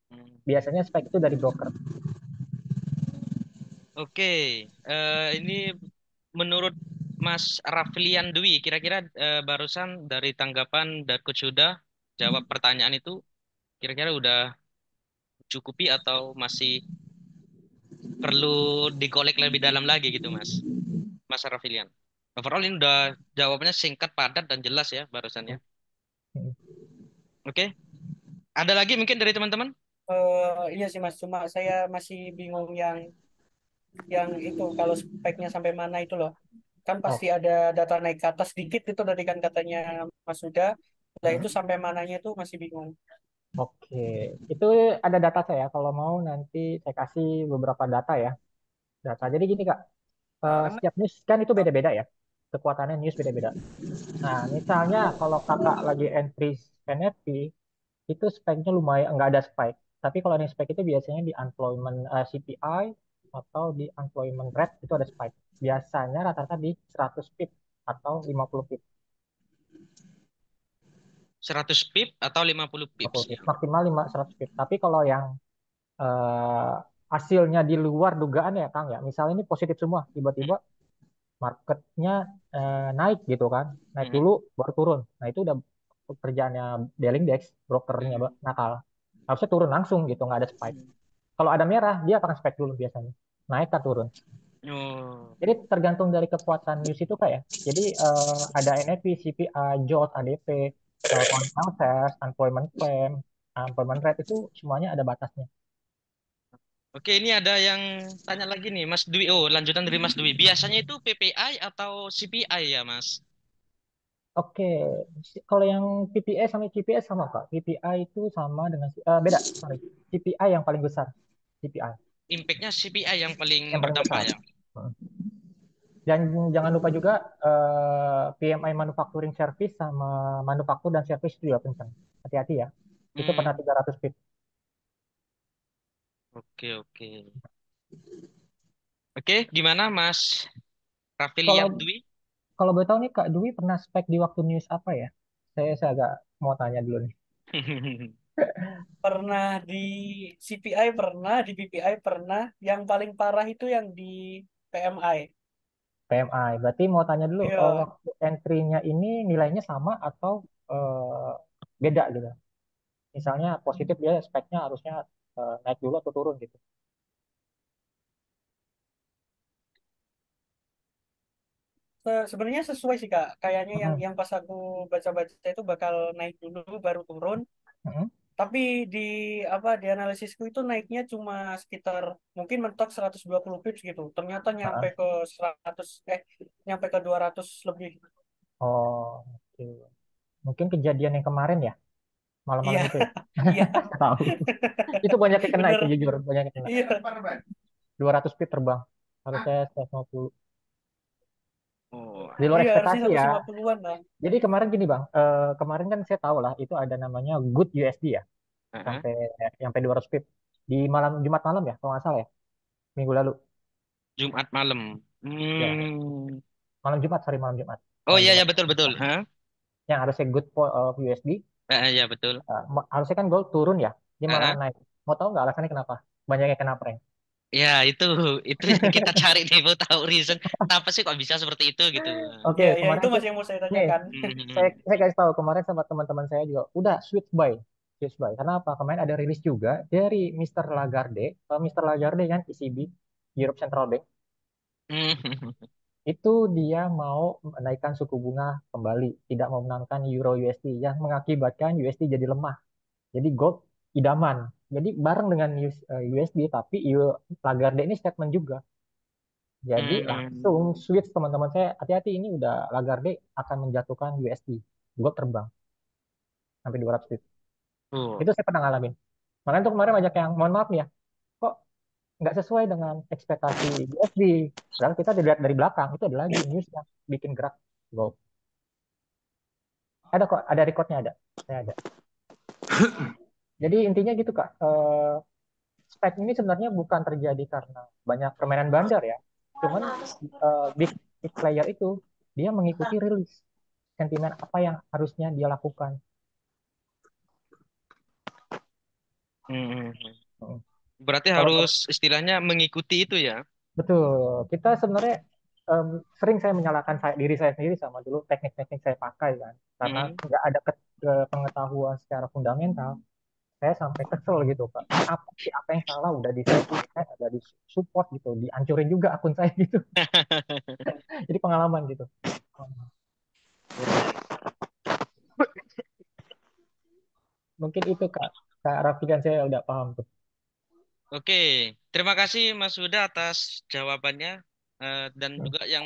Hmm. Biasanya spike itu dari broker. Oke, ini menurut Mas Raflian Dwi, kira-kira barusan dari tanggapan dari Coach Huda jawab pertanyaan itu, kira-kira udah cukupi atau masih perlu dikolek lebih dalam lagi gitu, Mas? Mas Raflian. Overall ini udah jawabannya singkat, padat, dan jelas ya barusannya. Oke, ada lagi mungkin dari teman-teman? Iya sih, Mas. Cuma saya masih bingung yang itu kalau spike-nya sampai mana itu loh. Kan pasti Oh, ada data naik ke atas dikit itu tadi kan katanya Mas Huda. Nah itu sampai mananya itu masih bingung. oke. Itu ada data saya. Kalau mau nanti saya kasih beberapa data ya. Data. Jadi gini Kak, Karena setiap news kan itu beda-beda ya. Kekuatannya news beda-beda. Nah, misalnya kalau kakak lagi entry NFT, itu spike-nya lumayan, nggak ada spike. Tapi kalau yang spike itu biasanya di unemployment CPI atau di unemployment rate itu ada spike. Biasanya rata-rata di 100 pip atau 50 pip. 100 pip atau 50 pips 50 pip. ya? Maksimal 100 pip. Tapi kalau yang eh, hasilnya di luar dugaan ya Kang ya, misalnya ini positif semua, tiba-tiba marketnya naik gitu kan, naik Hmm. dulu baru turun. Nah itu udah kerjaannya dealing desk, brokernya Hmm. nakal. Harusnya turun langsung gitu, nggak ada spike. Kalau ada merah, dia akan spike dulu biasanya. Naik kan turun. Oh. Jadi tergantung dari kekuatan news itu kayak. Jadi ada NFP, CPI, JOLTS, ADP, contract sales, unemployment claim, unemployment rate itu semuanya ada batasnya. Oke, ini ada yang tanya lagi nih, Mas Dwi. Oh, lanjutan dari Mas Dwi. Biasanya itu PPI atau CPI ya, Mas? Oke, kalau yang PPA sama CPS sama Kak. PPI itu sama dengan beda, sorry. CPI yang paling besar. CPI Impact-nya CPI yang paling yang paling berdampak besar. ya. Hmm. Dan jangan lupa juga PMI Manufacturing Service sama manufaktur dan service itu juga kencang. Hati-hati ya. Itu pernah Hmm, 300 pip. oke oke. Oke, gimana Mas Kalau Rafiliah Dwi? kalau boleh tahu nih Kak Dwi pernah spek di waktu news apa ya? Saya agak mau tanya dulu nih. Pernah di CPI pernah, di PPI pernah. Yang paling parah itu yang di PMI. PMI. Berarti mau tanya dulu, Iya, waktu entry-nya ini nilainya sama atau beda gitu? Misalnya positif dia speknya harusnya naik dulu atau turun gitu. sebenarnya sesuai sih Kak. Kayaknya yang Mhm. yang pas aku baca-baca itu bakal naik dulu baru turun. Mhm. Tapi di apa di analisisku itu naiknya cuma sekitar mungkin mentok 120 pips gitu. Ternyata nyampe Heeh. ke 100 nyampe ke 200 lebih. Oh, oke. Mungkin kejadian yang kemarin ya, Iya, malam-malam itu ya. iya. Tahu. Itu banyak yang kena Bener. itu jujur, banyak yang kena. Iya. 200 feet terbang. Harusnya 150. Oh, Di luar Iya, harusnya ekspektasi ya. 150-an lah. Jadi kemarin gini Bang, kemarin kan saya tahu lah itu ada namanya good USD ya, heeh. sampai sampai 200 feet di malam Jumat malam ya, kalau nggak salah ya, minggu lalu. Jumat malam. Ya, malam Jumat, sorry malam Jumat. Oh Malam iya ya Jumat. betul betul. Hah? Yang harusnya good USD, Ya betul. harusnya kan gold turun ya, dia malah Heeh. naik. Mau tahu nggak alasannya kenapa? Banyak yang kena prank. Ya itu yang kita cari nih, mau tahu reason kenapa sih kok bisa seperti itu gitu. Oke, Iya, iya kemarin itu tuh masih yang mau saya nih tanyakan. saya kasih tahu kemarin sama teman-teman saya juga udah switch buy. Karena apa? Kemarin ada rilis juga dari Mr. Lagarde, Mr. Lagarde kan ECB, Europe Central Bank, itu dia mau menaikkan suku bunga kembali, tidak mau menangkan Euro USD yang mengakibatkan USD jadi lemah. Jadi gold idaman. Jadi bareng dengan USD, tapi Lagarde ini statement juga. Jadi langsung Hmm. switch teman-teman saya, hati-hati ini udah Lagarde akan menjatuhkan USD. Gold terbang sampai 200 pip. Oh. Itu saya pernah ngalamin. Makanya tuh kemarin banyak yang, mohon maaf nih ya, kok nggak sesuai dengan ekspektasi USD. Padahal kita dilihat dari belakang, itu ada lagi news yang bikin gerak gold. Ada kok, ada recordnya ada. Saya ada. Jadi intinya gitu Kak, spike ini sebenarnya bukan terjadi karena banyak permainan bandar ya. Cuman big, big player itu, dia mengikuti rilis sentimen apa yang harusnya dia lakukan. Hmm. Hmm. Berarti Kalau harus istilahnya mengikuti itu ya. betul, kita sebenarnya sering saya menyalahkan diri saya sendiri sama dulu teknik-teknik saya pakai kan, karena Hmm. nggak ada pengetahuan secara fundamental. Saya sampai kesel gitu Pak. Ini apa sih, apa yang salah? Udah di setting, udah di support gitu, dihancurin juga akun saya gitu. Jadi pengalaman gitu. Mungkin itu Kak. Kak Raffi kan saya udah paham tuh. Oke, terima kasih Mas Huda atas jawabannya, dan juga yang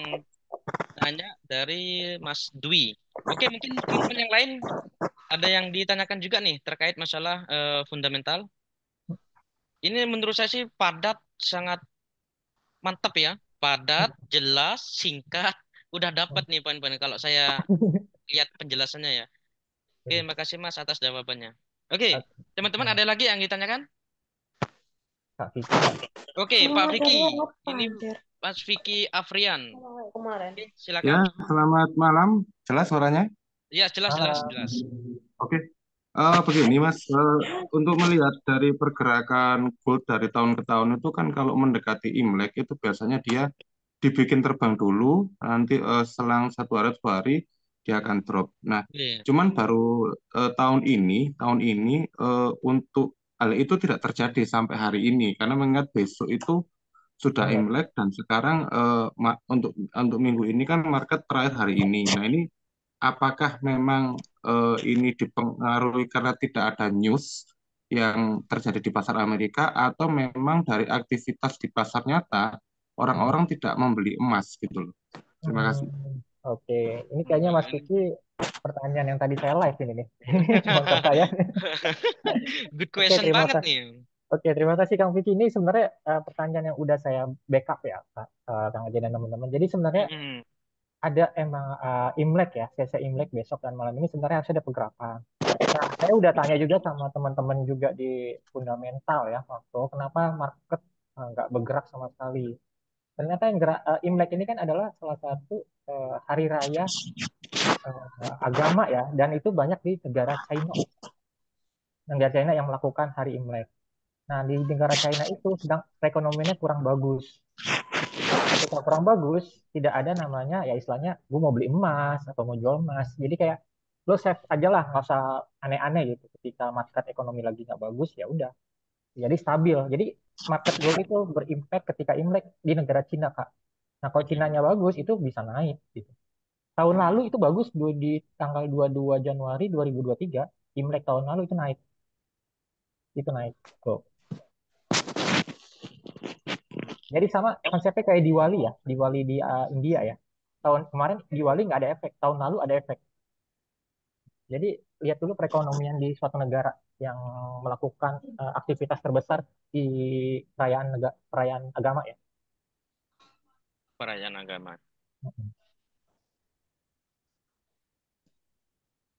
nanya dari Mas Dwi. Oke, mungkin teman-teman yang lain ada yang ditanyakan juga nih terkait masalah fundamental. Ini menurut saya sih padat, sangat mantap ya. Padat, jelas, singkat. Udah dapat nih poin-poin kalau saya lihat penjelasannya ya. Oke, makasih Mas atas jawabannya. Oke, teman-teman ada lagi yang ditanyakan? Kak Vicky. Oke, Semua Pak Vicky. materinya apa Ini anjir? Mas Vicky Afrian. Kemarin. Oke, Ya, silakan. selamat malam. Jelas suaranya? Ya, jelas, jelas, Ah, jelas. Oke. Begini, Mas. Untuk melihat dari pergerakan gold dari tahun ke tahun itu kan kalau mendekati Imlek itu biasanya dia dibikin terbang dulu, nanti selang 1 hari 2 hari dia akan drop. Nah, Oke. cuman baru tahun ini untuk hal itu tidak terjadi sampai hari ini karena mengingat besok itu sudah Imlek. Imlek dan sekarang untuk minggu ini kan market terakhir hari ini. Nah, ini apakah memang ini dipengaruhi karena tidak ada news yang terjadi di pasar Amerika atau memang dari aktivitas di pasar nyata Hmm. orang-orang tidak membeli emas gitu loh. Terima Hmm, kasih. oke. Ini kayaknya Mas Ini Vicky pertanyaan yang tadi saya live ini nih. Cuma ke saya. Good Oke, question terima banget kasih. nih. Oke, terima kasih Kang Vicky. Ini sebenarnya pertanyaan yang udah saya backup ya, Kang Aja dan teman-teman. Jadi sebenarnya Mm-mm. ada emang Imlek ya, sesi Imlek besok dan malam ini sebenarnya harus ada pergerakan. Nah, saya udah tanya juga sama teman-teman juga di fundamental ya, waktu kenapa market nggak bergerak sama sekali. Ternyata yang gerak Imlek ini kan adalah salah satu hari raya agama ya, dan itu banyak di negara China yang melakukan hari Imlek. Nah, di negara China itu sedang perekonomiannya kurang bagus. Ketika kurang bagus, tidak ada namanya ya istilahnya gue mau beli emas atau mau jual emas. Jadi kayak lo save aja lah, nggak usah aneh-aneh gitu. Ketika market ekonomi lagi nggak bagus, ya udah. Jadi stabil. Jadi market gold itu berimpact ketika Imlek di negara Cina, Kak. Nah, kalau Cinanya bagus, itu bisa naik gitu. Tahun lalu itu bagus di tanggal 22 Januari 2023, Imlek tahun lalu itu naik. Tuh. Jadi sama konsepnya kayak Diwali ya, Diwali di India ya. Tahun kemarin Diwali nggak ada efek, tahun lalu ada efek. Jadi lihat dulu perekonomian di suatu negara yang melakukan aktivitas terbesar di perayaan agama ya. Perayaan agama.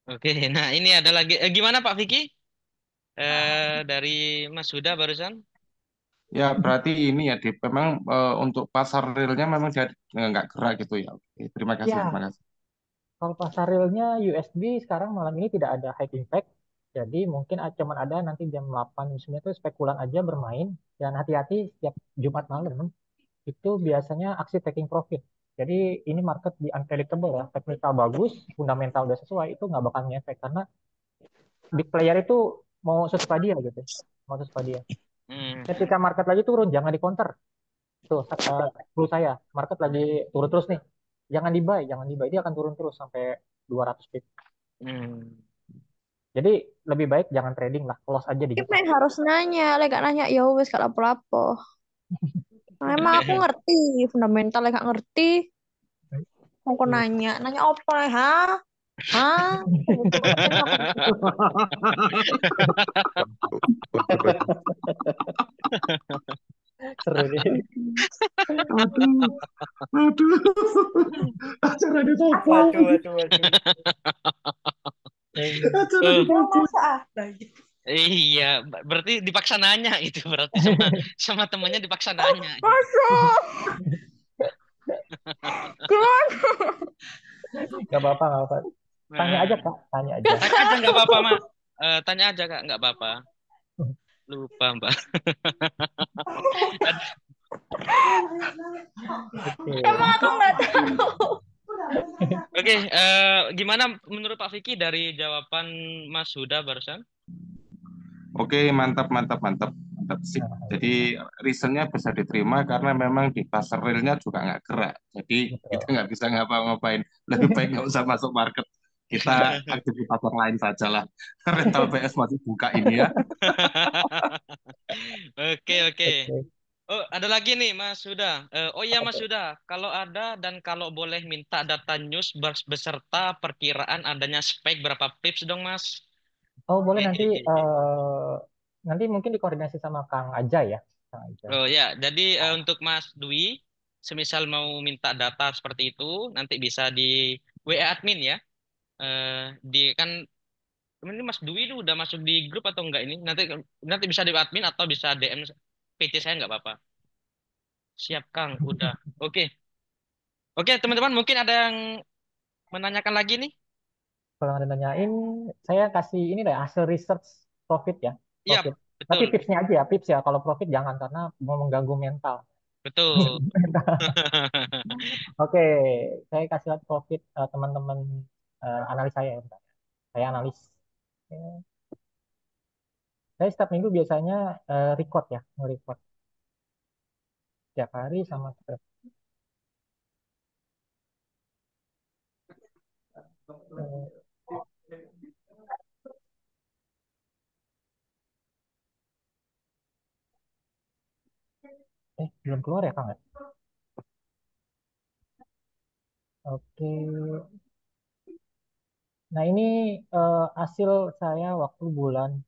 Oke, nah ini ada lagi. Gimana Pak Vicky? Dari Mas Huda barusan? Ya, berarti ini ya, Dip. Memang untuk pasar realnya memang jadi nggak gerak gitu ya. Oke, terima kasih, terima Ya, kasih. kalau pasar realnya USD sekarang malam ini tidak ada high impact. Jadi mungkin cuman ada nanti jam 8 misalnya itu spekulan aja bermain. Dan hati-hati setiap Jumat malam itu biasanya aksi taking profit. Jadi ini market di unpredictable ya. Teknikal bagus, fundamental udah sesuai, itu nggak bakal ngefek. Karena big player itu mau sesuka dia gitu. Mau sesuka dia. Hmm, Ketika market lagi turun, jangan di counter. Tuh, clue saya. Market lagi turun terus nih. Jangan di buy, jangan di buy. Dia akan turun terus sampai 200 pip. hmm. Jadi lebih baik jangan trading lah, close aja di Ini Jumat. main harus nanya, lek gak nanya ya wes gak lapo-lapo. Nah, emang aku ngerti, fundamental lek gak ngerti. Mau kok nanya, nanya apa lek ha? Hah? Gitu makanya aku Seru nih. Aduh, aduh. Acara ditutup. Waduh, waduh, waduh. Acara Oh, yang ditutup. masa ah. Nah, gitu. iya, berarti dipaksa nanya itu berarti sama sama temennya dipaksa nanya. Masa? Gimana? Gak apa-apa, gak apa-apa. Tanya aja Nah, Kak, tanya aja. tanya aja nggak apa-apa, Mak. Tanya aja Kak, nggak apa-apa. Lupa, Mbak. Emang Oke. aku nggak tahu. Oke, gimana menurut Pak Vicky dari jawaban Mas Huda barusan? Oke, mantap, mantap, mantap, mantap sip. Alhamdulillah. Jadi reasonnya bisa diterima karena memang di pasar realnya juga nggak gerak. Jadi kita Betul. nggak bisa ngapa-ngapain. Lebih baik nggak usah masuk market. Kita aktivitas yang lain saja lah. Rental PS masih buka ini ya. Oke, oke. Oke. Oh, ada lagi nih, Mas Huda. Oh iya, Mas Huda. Kalau ada dan kalau boleh minta data news beserta perkiraan adanya spike berapa pips dong, Mas? Oh, boleh nanti Hehehe. nanti mungkin dikoordinasi sama Kang Aja ya, Kang Aja. Oh ya, jadi untuk Mas Dwi, semisal mau minta data seperti itu, nanti bisa di WA admin ya. Eh, di kan ini Mas Dwi itu udah masuk di grup atau enggak ini? Nanti nanti bisa di admin atau bisa DM PT saya nggak apa-apa. Siap Kang, udah. Oke. Oke, teman-teman mungkin ada yang menanyakan lagi nih? Kalau ada nanyain, saya kasih ini deh hasil research profit ya, Iya, profit. Tapi betul. tipsnya aja ya, tips ya. Kalau profit jangan karena mau mengganggu mental. Betul. Oke, saya kasih lihat profit teman-teman analis saya ya. Bentar. Saya analis. Oke. Saya setiap minggu biasanya record ya, nge-record tiap hari sama setiap. Belum keluar ya Kang ya? Oke, Nah, ini hasil saya waktu bulan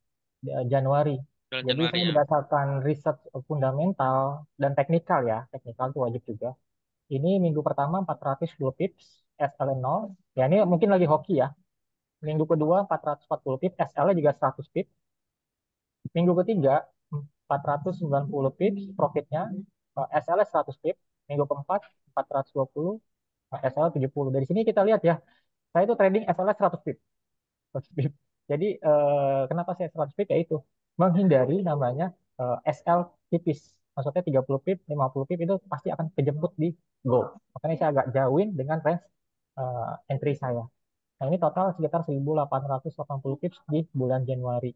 Januari. Bulan Jadi Januari saya ya. berdasarkan riset fundamental dan teknikal ya. Teknikal itu wajib juga. Ini minggu pertama 410 pips, SL 0. Ya, ini mungkin lagi hoki ya. Minggu kedua 440 pips, SL juga 100 pips. Minggu ketiga 490 pips profitnya, SL 100 pips. Minggu keempat 420, SL 70. Dari sini kita lihat ya, saya itu trading SL 100 pips. 100 pip. Jadi kenapa saya 100 pip ya itu menghindari namanya SL tipis. Maksudnya 30 pip, 50 pip itu pasti akan kejemput di gold. Makanya saya agak jauhin dengan range entry saya. Nah, ini total sekitar 1880 pips di bulan Januari.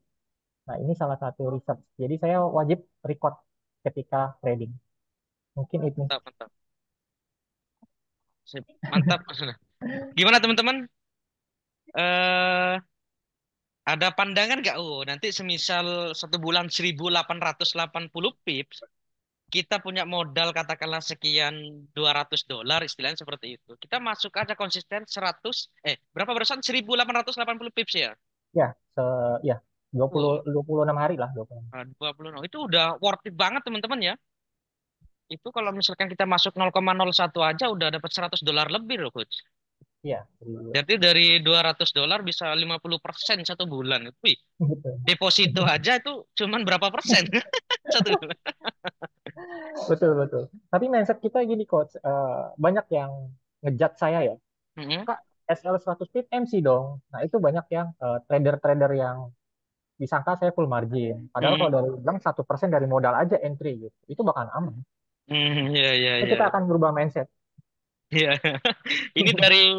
Nah, ini salah satu research. Jadi saya wajib record ketika trading. Mungkin itu. Mantap, mantap. Sip. Mantap. Gimana teman-teman? Eh ada pandangan nggak? Oh, nanti semisal 1 bulan 1880 pips, kita punya modal katakanlah sekian $200, istilahnya seperti itu. Kita masuk aja konsisten 100, berapa barusan 1880 pips ya? Ya, ya Wow, 26 hari lah, 26. 20. Itu udah worth it banget teman-teman ya. Itu kalau misalkan kita masuk 0,01 aja udah dapat $100 lebih loh, Coach. Iya, Jadi dari $200 bisa 50% 1 bulan. Wih, betul. deposito aja itu cuman berapa persen? 1 bulan. Betul, betul. Tapi mindset kita gini, Coach. Banyak yang ngejat saya ya. Mm-mm. Kak, SL 100 pip MC dong. Nah, itu banyak yang trader-trader yang disangka saya full margin. Padahal kalau Mm-mm. dari bilang 1% dari modal aja entry gitu. Itu bakal aman. Ya, ya, Jadi kita ya. akan berubah mindset. Iya. Ini dari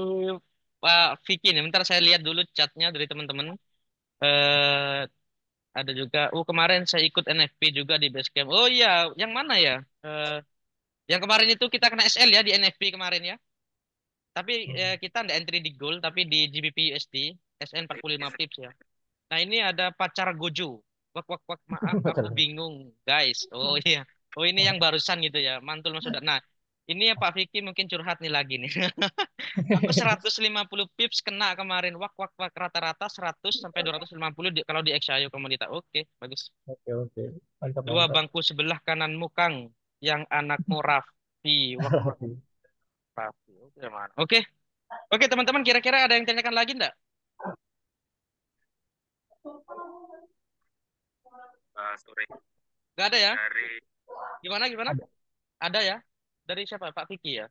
Pak Vicky nih. Bentar saya lihat dulu chatnya dari teman-teman. Eh ada juga. Oh kemarin saya ikut NFP juga di Basecamp. Oh iya, yang mana ya? Yang kemarin itu kita kena SL ya di NFP kemarin ya. Tapi kita nggak entry di gold, tapi di GBP USD SN 45 pips ya. Nah ini ada pacar Gojo. Wak wak wak maaf aku Betul. bingung guys. Oh iya. Oh ini yang barusan gitu ya. Mantul Mas Uda. Nah ini ya Pak Vicky mungkin curhat nih lagi nih. Aku 150 pips kena kemarin. Wak wak wak rata-rata 100 sampai 250 kalau di XAYO komodita. Oke, bagus. Oke, oke. Mantap, Dua mantap. bangku sebelah kananmu Kang, yang anakmu Raffi. Wak wak Raffi. Oke, man. Oke. Oke, teman-teman kira-kira ada yang tanyakan lagi enggak? Sorry. Enggak ada ya? Gimana gimana? Ada. Ada ya? Dari siapa? Pak Vicky ya?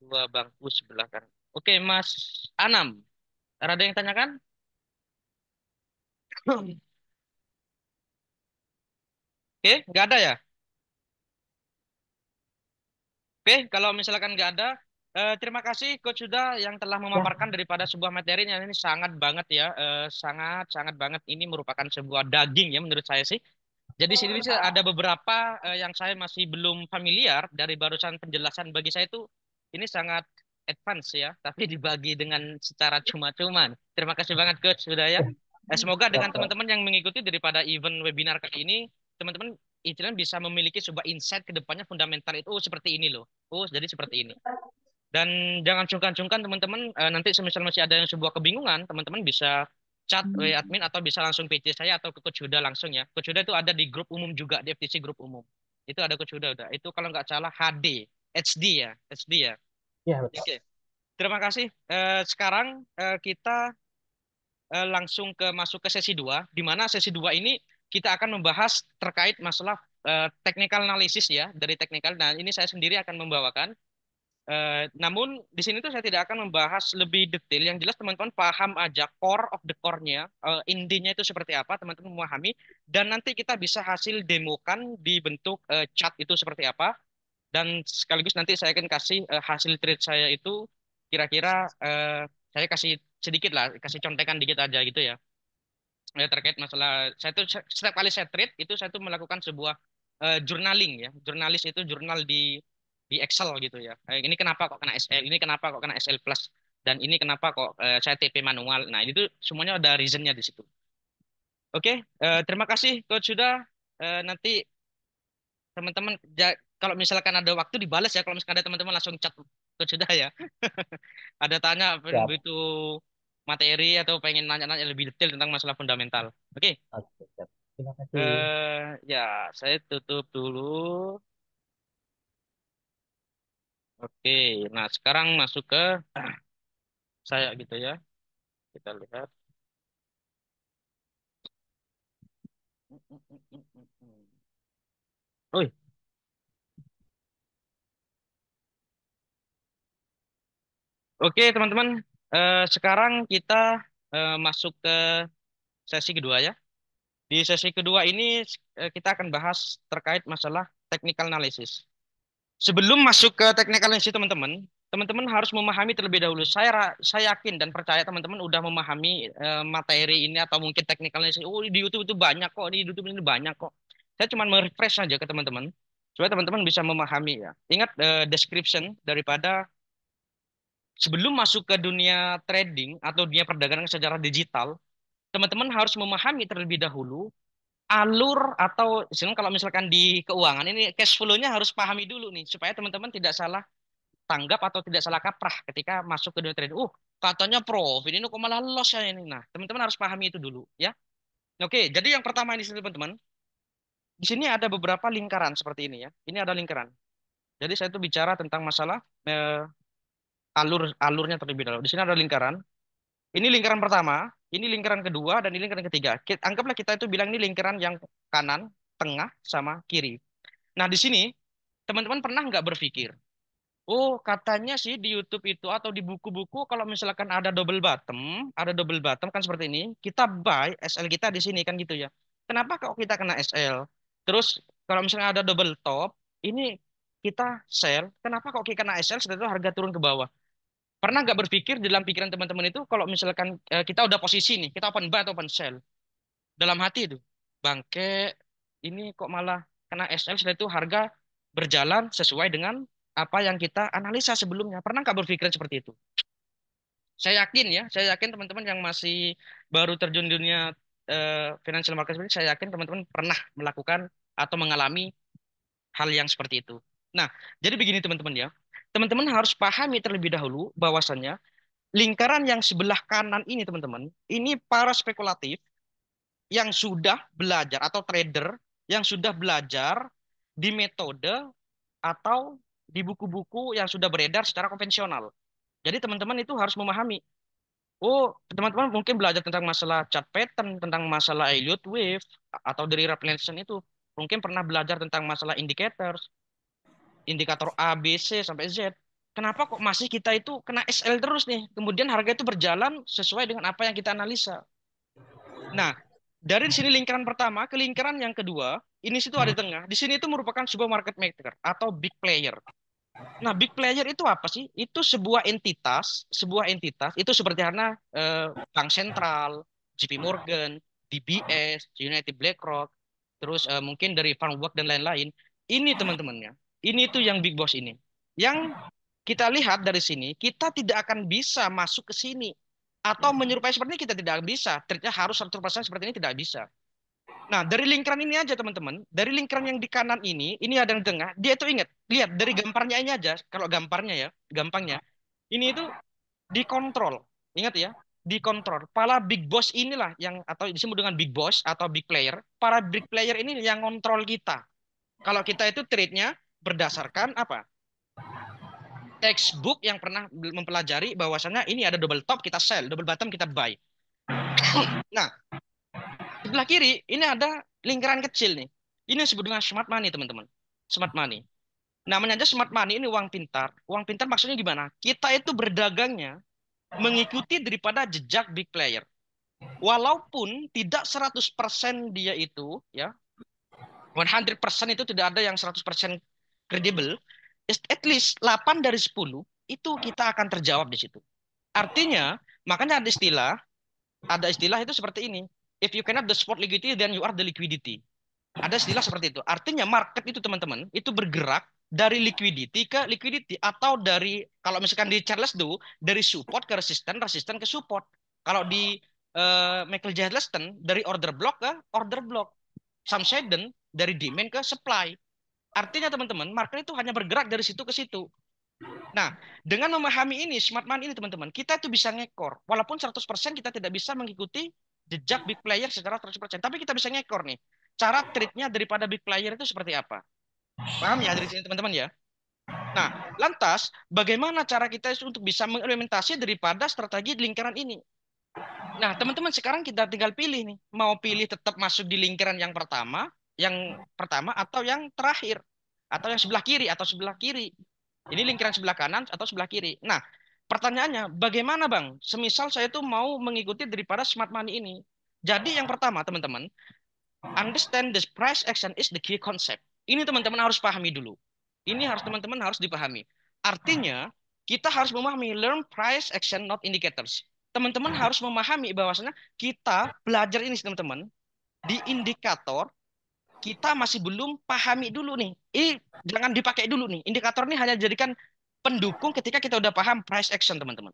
Dua bangku sebelah kanan. Oke, Mas Anam. Ada yang tanyakan? Oke, nggak ada ya? Oke, kalau misalkan nggak ada, terima kasih Coach Suda yang telah Ya, memaparkan daripada sebuah materi yang ini sangat banget ya, sangat sangat banget. Ini merupakan sebuah daging ya menurut saya sih. Jadi sini sih ada beberapa yang saya masih belum familiar dari barusan penjelasan bagi saya itu ini sangat advance ya, tapi dibagi dengan secara cuma-cuma. Terima kasih banget Coach sudah ya. Semoga dengan siap, siap. teman-teman yang mengikuti daripada event webinar kali ini, teman-teman istilahnya bisa memiliki sebuah insight ke depannya fundamental itu oh, seperti ini loh. Oh, jadi seperti ini. Dan jangan sungkan-sungkan teman-teman nanti semisal masih ada yang sebuah kebingungan, teman-teman bisa chat admin atau bisa langsung PC saya atau ke Coach Huda langsung ya. Coach Huda itu ada di grup umum juga di FTC grup umum. Itu ada Coach Huda udah. Itu kalau nggak salah HD, HD ya, HD ya. Ya, betul. Oke. Terima kasih. Sekarang kita langsung masuk ke sesi 2 di mana sesi 2 ini kita akan membahas terkait masalah technical analysis ya, dari technical. Nah, ini saya sendiri akan membawakan. Namun di sini tuh saya tidak akan membahas lebih detail. Yang jelas teman-teman paham aja core of the core-nya, intinya itu seperti apa, teman-teman memahami. Dan nanti kita bisa hasil demokan di bentuk chart itu seperti apa. Dan sekaligus nanti saya akan kasih hasil trade saya itu kira-kira saya kasih sedikit lah, kasih contekan dikit aja gitu ya. Terkait masalah saya tuh setiap kali saya trade itu saya tuh melakukan sebuah journaling ya. Jurnalis itu jurnal di Excel gitu ya. Ini kenapa kok kena SL, ini kenapa kok kena SL plus, dan ini kenapa kok saya TP manual. Nah, itu semuanya ada reasonnya di situ. Oke, terima kasih Coach sudah. Nanti teman-teman kalau misalkan ada waktu dibalas ya. Kalau misalkan ada teman-teman langsung chat Coach sudah ya. Ada tanya Siap. begitu materi atau pengen nanya-nanya lebih detail tentang masalah fundamental. Oke. Oke, siap. Terima kasih. Ya, saya tutup dulu. Oke. Nah, sekarang masuk ke saya gitu ya. Kita lihat. Oh, oke teman-teman. Sekarang kita masuk ke sesi kedua ya. Di sesi kedua ini kita akan bahas terkait masalah technical analysis. Sebelum masuk ke technical analysis teman-teman, teman-teman harus memahami terlebih dahulu. Saya yakin dan percaya teman-teman udah memahami materi ini atau mungkin technical analysis. Oh, di YouTube itu banyak kok, di YouTube ini banyak kok. Saya cuma merefresh saja ke teman-teman supaya teman-teman bisa memahami ya. Ingat description daripada sebelum masuk ke dunia trading atau dunia perdagangan secara digital, teman-teman harus memahami terlebih dahulu alur atau kalau misalkan di keuangan ini cash flow-nya harus pahami dulu nih supaya teman-teman tidak salah tanggap atau tidak salah kaprah ketika masuk ke dunia trading. Katanya profit ini kok malah loss ya ini. Nah, teman-teman harus pahami itu dulu ya. Oke, jadi yang pertama ini teman-teman, di sini ada beberapa lingkaran seperti ini ya. Ini ada lingkaran. Jadi saya itu bicara tentang masalah alurnya terlebih dahulu. Di sini ada lingkaran. Ini lingkaran pertama, ini lingkaran kedua, dan ini lingkaran ketiga. Anggaplah kita itu bilang ini lingkaran yang kanan, tengah, sama kiri. Nah, di sini teman-teman pernah nggak berpikir, oh katanya sih di YouTube itu atau di buku-buku kalau misalkan ada double bottom kan seperti ini, kita buy SL kita di sini kan gitu ya. Kenapa kok kita kena SL? Terus kalau misalnya ada double top, ini kita sell, kenapa kok kita kena SL setelah itu harga turun ke bawah? Pernah nggak berpikir di dalam pikiran teman-teman itu kalau misalkan kita udah posisi nih, kita open buy atau open sell, dalam hati itu, bangke, ini kok malah kena SL setelah itu harga berjalan sesuai dengan apa yang kita analisa sebelumnya. Pernah nggak berpikiran seperti itu? Saya yakin teman-teman yang masih baru terjun di dunia financial market ini, saya yakin teman-teman pernah melakukan atau mengalami hal yang seperti itu. Nah, jadi begini teman-teman ya. Teman-teman harus pahami terlebih dahulu bahwasannya lingkaran yang sebelah kanan ini teman-teman, ini para spekulatif yang sudah belajar atau trader yang sudah belajar di metode atau di buku-buku yang sudah beredar secara konvensional. Jadi teman-teman itu harus memahami. Oh, teman-teman mungkin belajar tentang masalah chart pattern, tentang masalah Elliott wave atau dari Replanation itu. Mungkin pernah belajar tentang masalah indicators, indikator A, B, C sampai Z. Kenapa kok masih kita itu kena SL terus nih? Kemudian harga itu berjalan sesuai dengan apa yang kita analisa. Nah, dari sini lingkaran pertama ke lingkaran yang kedua, ini situ ada di tengah. Di sini itu merupakan sebuah market maker atau big player. Nah, big player itu apa sih? Itu sebuah entitas itu seperti karena Bank Sentral, JP Morgan, DBS, United BlackRock, terus mungkin dari Farmworth dan lain-lain. Ini teman-temannya. Ini tuh yang big boss ini. Yang kita lihat dari sini, kita tidak akan bisa masuk ke sini atau menyerupai seperti ini kita tidak bisa. Ternyata harus 100% seperti ini tidak bisa. Nah, dari lingkaran ini aja teman-teman, dari lingkaran yang di kanan ini ada yang di tengah, dia itu ingat, lihat dari gambarnya ini aja, kalau gambarnya ya, gampangnya, ini itu dikontrol, ingat ya, dikontrol. Para big boss inilah yang, atau disebut dengan big boss atau big player, para big player ini yang kontrol kita. Kalau kita itu trade-nya berdasarkan apa? Textbook yang pernah mempelajari bahwasannya ini ada double top kita sell, double bottom kita buy. Nah, sebelah kiri ini ada lingkaran kecil nih. Ini disebut dengan smart money, teman-teman. Smart money. Namanya aja smart money, ini uang pintar. Uang pintar maksudnya gimana? Kita itu berdagangnya mengikuti daripada jejak big player. Walaupun tidak 100% dia itu, ya, 100% itu tidak ada yang 100% kredibel, at least 8 dari 10 itu kita akan terjawab di situ. Artinya, makanya ada istilah itu seperti ini. If you cannot the spot liquidity, then you are the liquidity. Ada istilah seperti itu. Artinya market itu teman-teman, itu bergerak dari liquidity ke liquidity. Atau dari, kalau misalkan di Charles Do, dari support ke resisten, resisten ke support. Kalau di Michael J. dari order block ke order block. Sam Shedden, dari demand ke supply. Artinya teman-teman, market itu hanya bergerak dari situ ke situ. Nah, dengan memahami ini, smart money ini teman-teman, kita itu bisa ngekor. Walaupun 100% kita tidak bisa mengikuti jejak big player secara 100%, tapi kita bisa ngekor nih. Cara treatnya daripada big player itu seperti apa? Paham ya dari sini teman-teman ya? Nah, lantas bagaimana cara kita untuk bisa mengimplementasi daripada strategi lingkaran ini? Nah, teman-teman sekarang kita tinggal pilih nih, mau pilih tetap masuk di lingkaran yang pertama atau yang terakhir, atau yang sebelah kiri atau sebelah kiri. Ini lingkaran sebelah kanan atau sebelah kiri. Nah, pertanyaannya, bagaimana Bang? Semisal saya tuh mau mengikuti daripada smart money ini. Jadi yang pertama, teman-teman, understand the price action is the key concept. Ini teman-teman harus pahami dulu. Ini harus teman-teman harus dipahami. Artinya, kita harus memahami learn price action not indicators. Teman-teman harus memahami bahwasanya kita belajar ini teman-teman di indikator kita masih belum pahami dulu nih. Ini jangan dipakai dulu nih. Indikator ini hanya jadikan pendukung ketika kita udah paham price action teman-teman.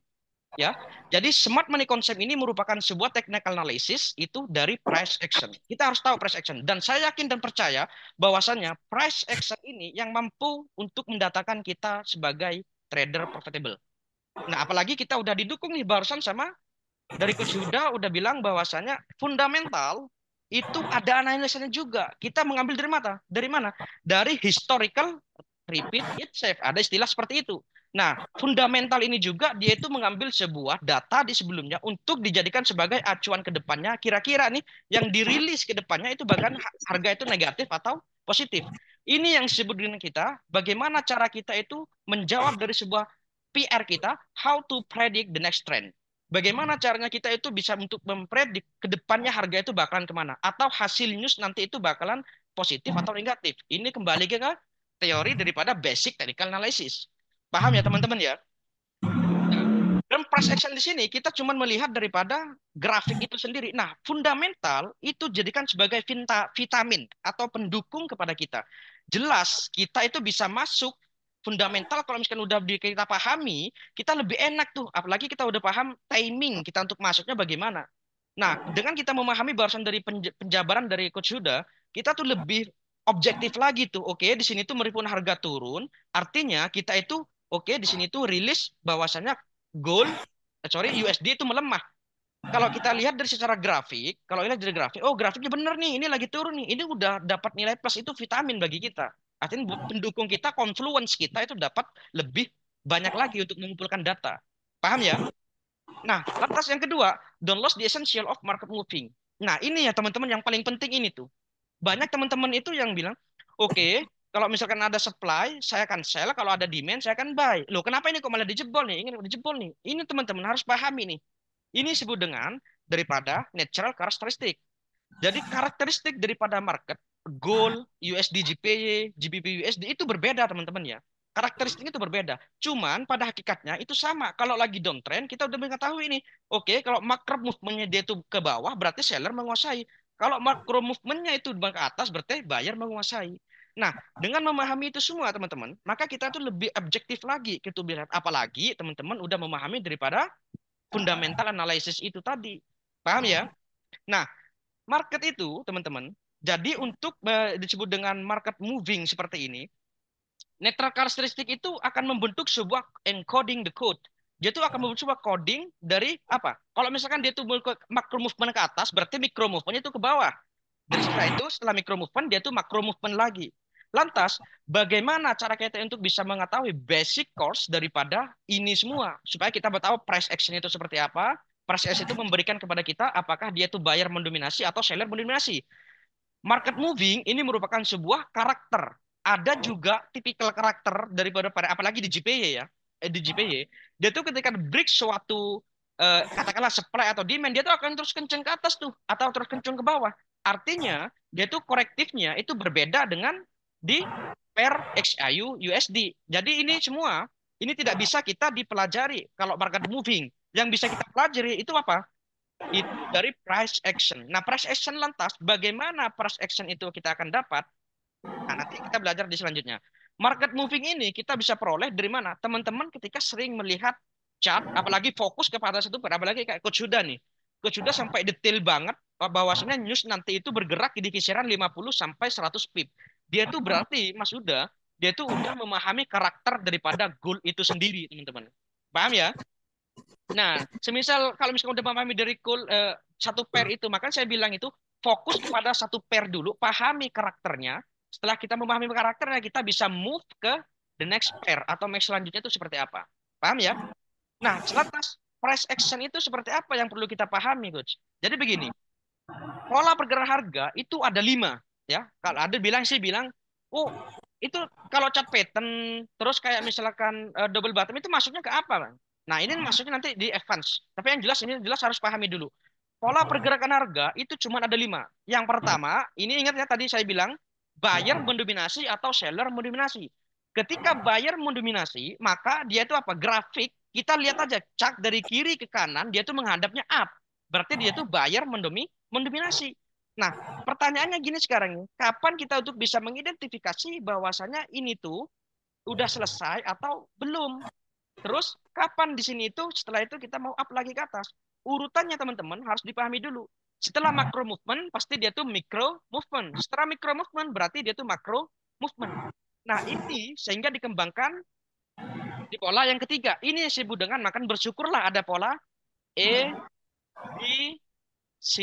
Ya, jadi smart money concept ini merupakan sebuah technical analysis itu dari price action. Kita harus tahu price action dan saya yakin dan percaya bahwasannya price action ini yang mampu untuk mendatangkan kita sebagai trader profitable. Nah, apalagi kita udah didukung nih barusan sama dari Coach Huda udah bilang bahwasannya fundamental itu ada analisanya juga. Kita mengambil dari mana? Dari mana? Dari historical repeat itself. Ada istilah seperti itu. Nah, fundamental ini juga dia itu mengambil sebuah data di sebelumnya untuk dijadikan sebagai acuan ke depannya. Kira-kira nih yang dirilis ke depannya itu bahkan harga itu negatif atau positif. Ini yang disebut dengan kita, bagaimana cara kita itu menjawab dari sebuah PR kita, how to predict the next trend. Bagaimana caranya kita itu bisa untuk mempredik ke depannya harga itu bakalan kemana. Atau hasil news nanti itu bakalan positif atau negatif. Ini kembali ke teori daripada basic technical analysis. Paham ya teman-teman ya? Dan price action di sini kita cuma melihat daripada grafik itu sendiri. Nah, fundamental itu jadikan sebagai vitamin atau pendukung kepada kita. Jelas kita itu bisa masuk fundamental kalau misalkan udah kita pahami, kita lebih enak tuh. Apalagi kita udah paham timing kita untuk masuknya bagaimana. Nah, dengan kita memahami barusan dari penjabaran dari Coach Huda, kita tuh lebih objektif lagi tuh. Oke, di sini tuh meskipun harga turun, artinya kita itu oke di sini tuh rilis bahwasannya USD itu melemah. Kalau kita lihat dari secara grafik, kalau lihat dari grafik, oh grafiknya bener nih, ini lagi turun nih, ini udah dapat nilai plus itu vitamin bagi kita. Artinya pendukung kita, confluence kita itu dapat lebih banyak lagi untuk mengumpulkan data. Paham ya? Nah, lantas yang kedua, don't lose the essential of market moving. Nah, ini ya teman-teman yang paling penting ini tuh. Banyak teman-teman itu yang bilang, oke, kalau misalkan ada supply, saya akan sell. Kalau ada demand, saya akan buy. Loh, kenapa ini kok malah dijebol nih? Ini dijebol nih. Ini teman-teman harus pahami nih. Ini disebut dengan daripada natural characteristic. Jadi karakteristik daripada market, gold, USD, GPY, GBP USD itu berbeda teman-teman ya. Karakteristiknya itu berbeda. Cuman pada hakikatnya itu sama. Kalau lagi downtrend, kita udah mengetahui ini. Oke, kalau macro movementnya dia itu ke bawah, berarti seller menguasai. Kalau macro movementnya itu ke atas, berarti buyer menguasai. Nah, dengan memahami itu semua, teman-teman, maka kita tuh lebih objektif lagi gitu bilang. Apalagi teman-teman udah memahami daripada fundamental analysis itu tadi. Paham ya? Nah, market itu, teman-teman, jadi untuk disebut dengan market moving seperti ini, netral characteristic itu akan membentuk sebuah encoding the code. Dia itu akan membentuk sebuah coding dari apa? Kalau misalkan dia itu macro movement ke atas, berarti micro movement itu ke bawah. Dan setelah itu, setelah micro movement, dia itu macro movement lagi. Lantas, bagaimana cara kita untuk bisa mengetahui basic course daripada ini semua? Supaya kita tahu price action itu seperti apa. Price action itu memberikan kepada kita apakah dia itu buyer mendominasi atau seller mendominasi. Market moving ini merupakan sebuah karakter. Ada juga tipikal karakter daripada apalagi di GPY ya. Di GPY, dia tuh ketika break suatu katakanlah supply atau demand, dia tuh akan terus kenceng ke atas tuh atau terus kenceng ke bawah. Artinya, dia tuh korektifnya itu berbeda dengan di pair XAU USD. Jadi ini semua ini tidak bisa kita dipelajari kalau market moving. Yang bisa kita pelajari itu apa? Itu dari price action. Nah, price action lantas bagaimana price action itu kita akan dapat? Nah, nanti kita belajar di selanjutnya. Market moving ini kita bisa peroleh dari mana? Teman-teman ketika sering melihat chart, apalagi fokus kepada satu, apalagi kayak Coach Huda nih. Coach Huda sampai detail banget bahwasanya news nanti itu bergerak di kisaran 50 sampai 100 pip. Dia tuh berarti Mas Huda dia tuh udah memahami karakter daripada goal itu sendiri, teman-teman. Paham ya? Nah, semisal kalau misalkan udah memahami dari goal satu pair itu, maka saya bilang itu fokus kepada satu pair dulu, pahami karakternya. Setelah kita memahami karakternya, kita bisa move ke the next pair atau match selanjutnya itu seperti apa. Paham ya? Nah, selantas price action itu seperti apa yang perlu kita pahami, Coach? Jadi begini, pola pergerakan harga itu ada 5, ya. Kalau ada bilang sih bilang, oh itu kalau chart pattern terus kayak misalkan double bottom itu masuknya ke apa, Bang? Nah ini masuknya nanti di advance. Tapi yang jelas ini jelas harus pahami dulu. Pola pergerakan harga itu cuma ada 5. Yang pertama, ini ingat ya tadi saya bilang buyer mendominasi atau seller mendominasi. Ketika buyer mendominasi, maka dia itu apa? Grafik kita lihat aja chart dari kiri ke kanan dia itu menghadapnya up. Berarti dia itu buyer mendominasi. Nah, pertanyaannya gini sekarang, kapan kita untuk bisa mengidentifikasi bahwasanya ini tuh udah selesai atau belum? Terus kapan di sini itu setelah itu kita mau up lagi ke atas? Urutannya teman-teman harus dipahami dulu. Setelah macro movement pasti dia tuh micro movement. Setelah micro movement berarti dia tuh macro movement. Nah, ini sehingga dikembangkan di pola yang ketiga. Ini yang disebut dengan makan bersyukurlah ada pola E, B, C,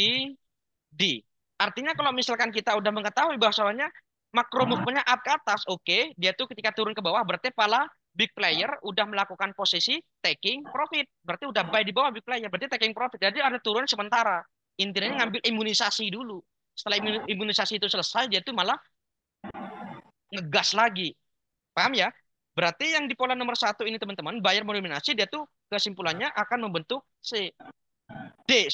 D. Artinya kalau misalkan kita udah mengetahui bahwasanya makro movement-nya up ke atas, oke, dia tuh ketika turun ke bawah berarti pala big player udah melakukan posisi taking profit. Berarti udah buy di bawah big player, berarti taking profit. Jadi ada turun sementara. Intinya ngambil imunisasi dulu. Setelah imunisasi itu selesai, dia tuh malah ngegas lagi. Paham ya? Berarti yang di pola nomor 1 ini teman-teman, buyer mendominasi, dia tuh kesimpulannya akan membentuk D.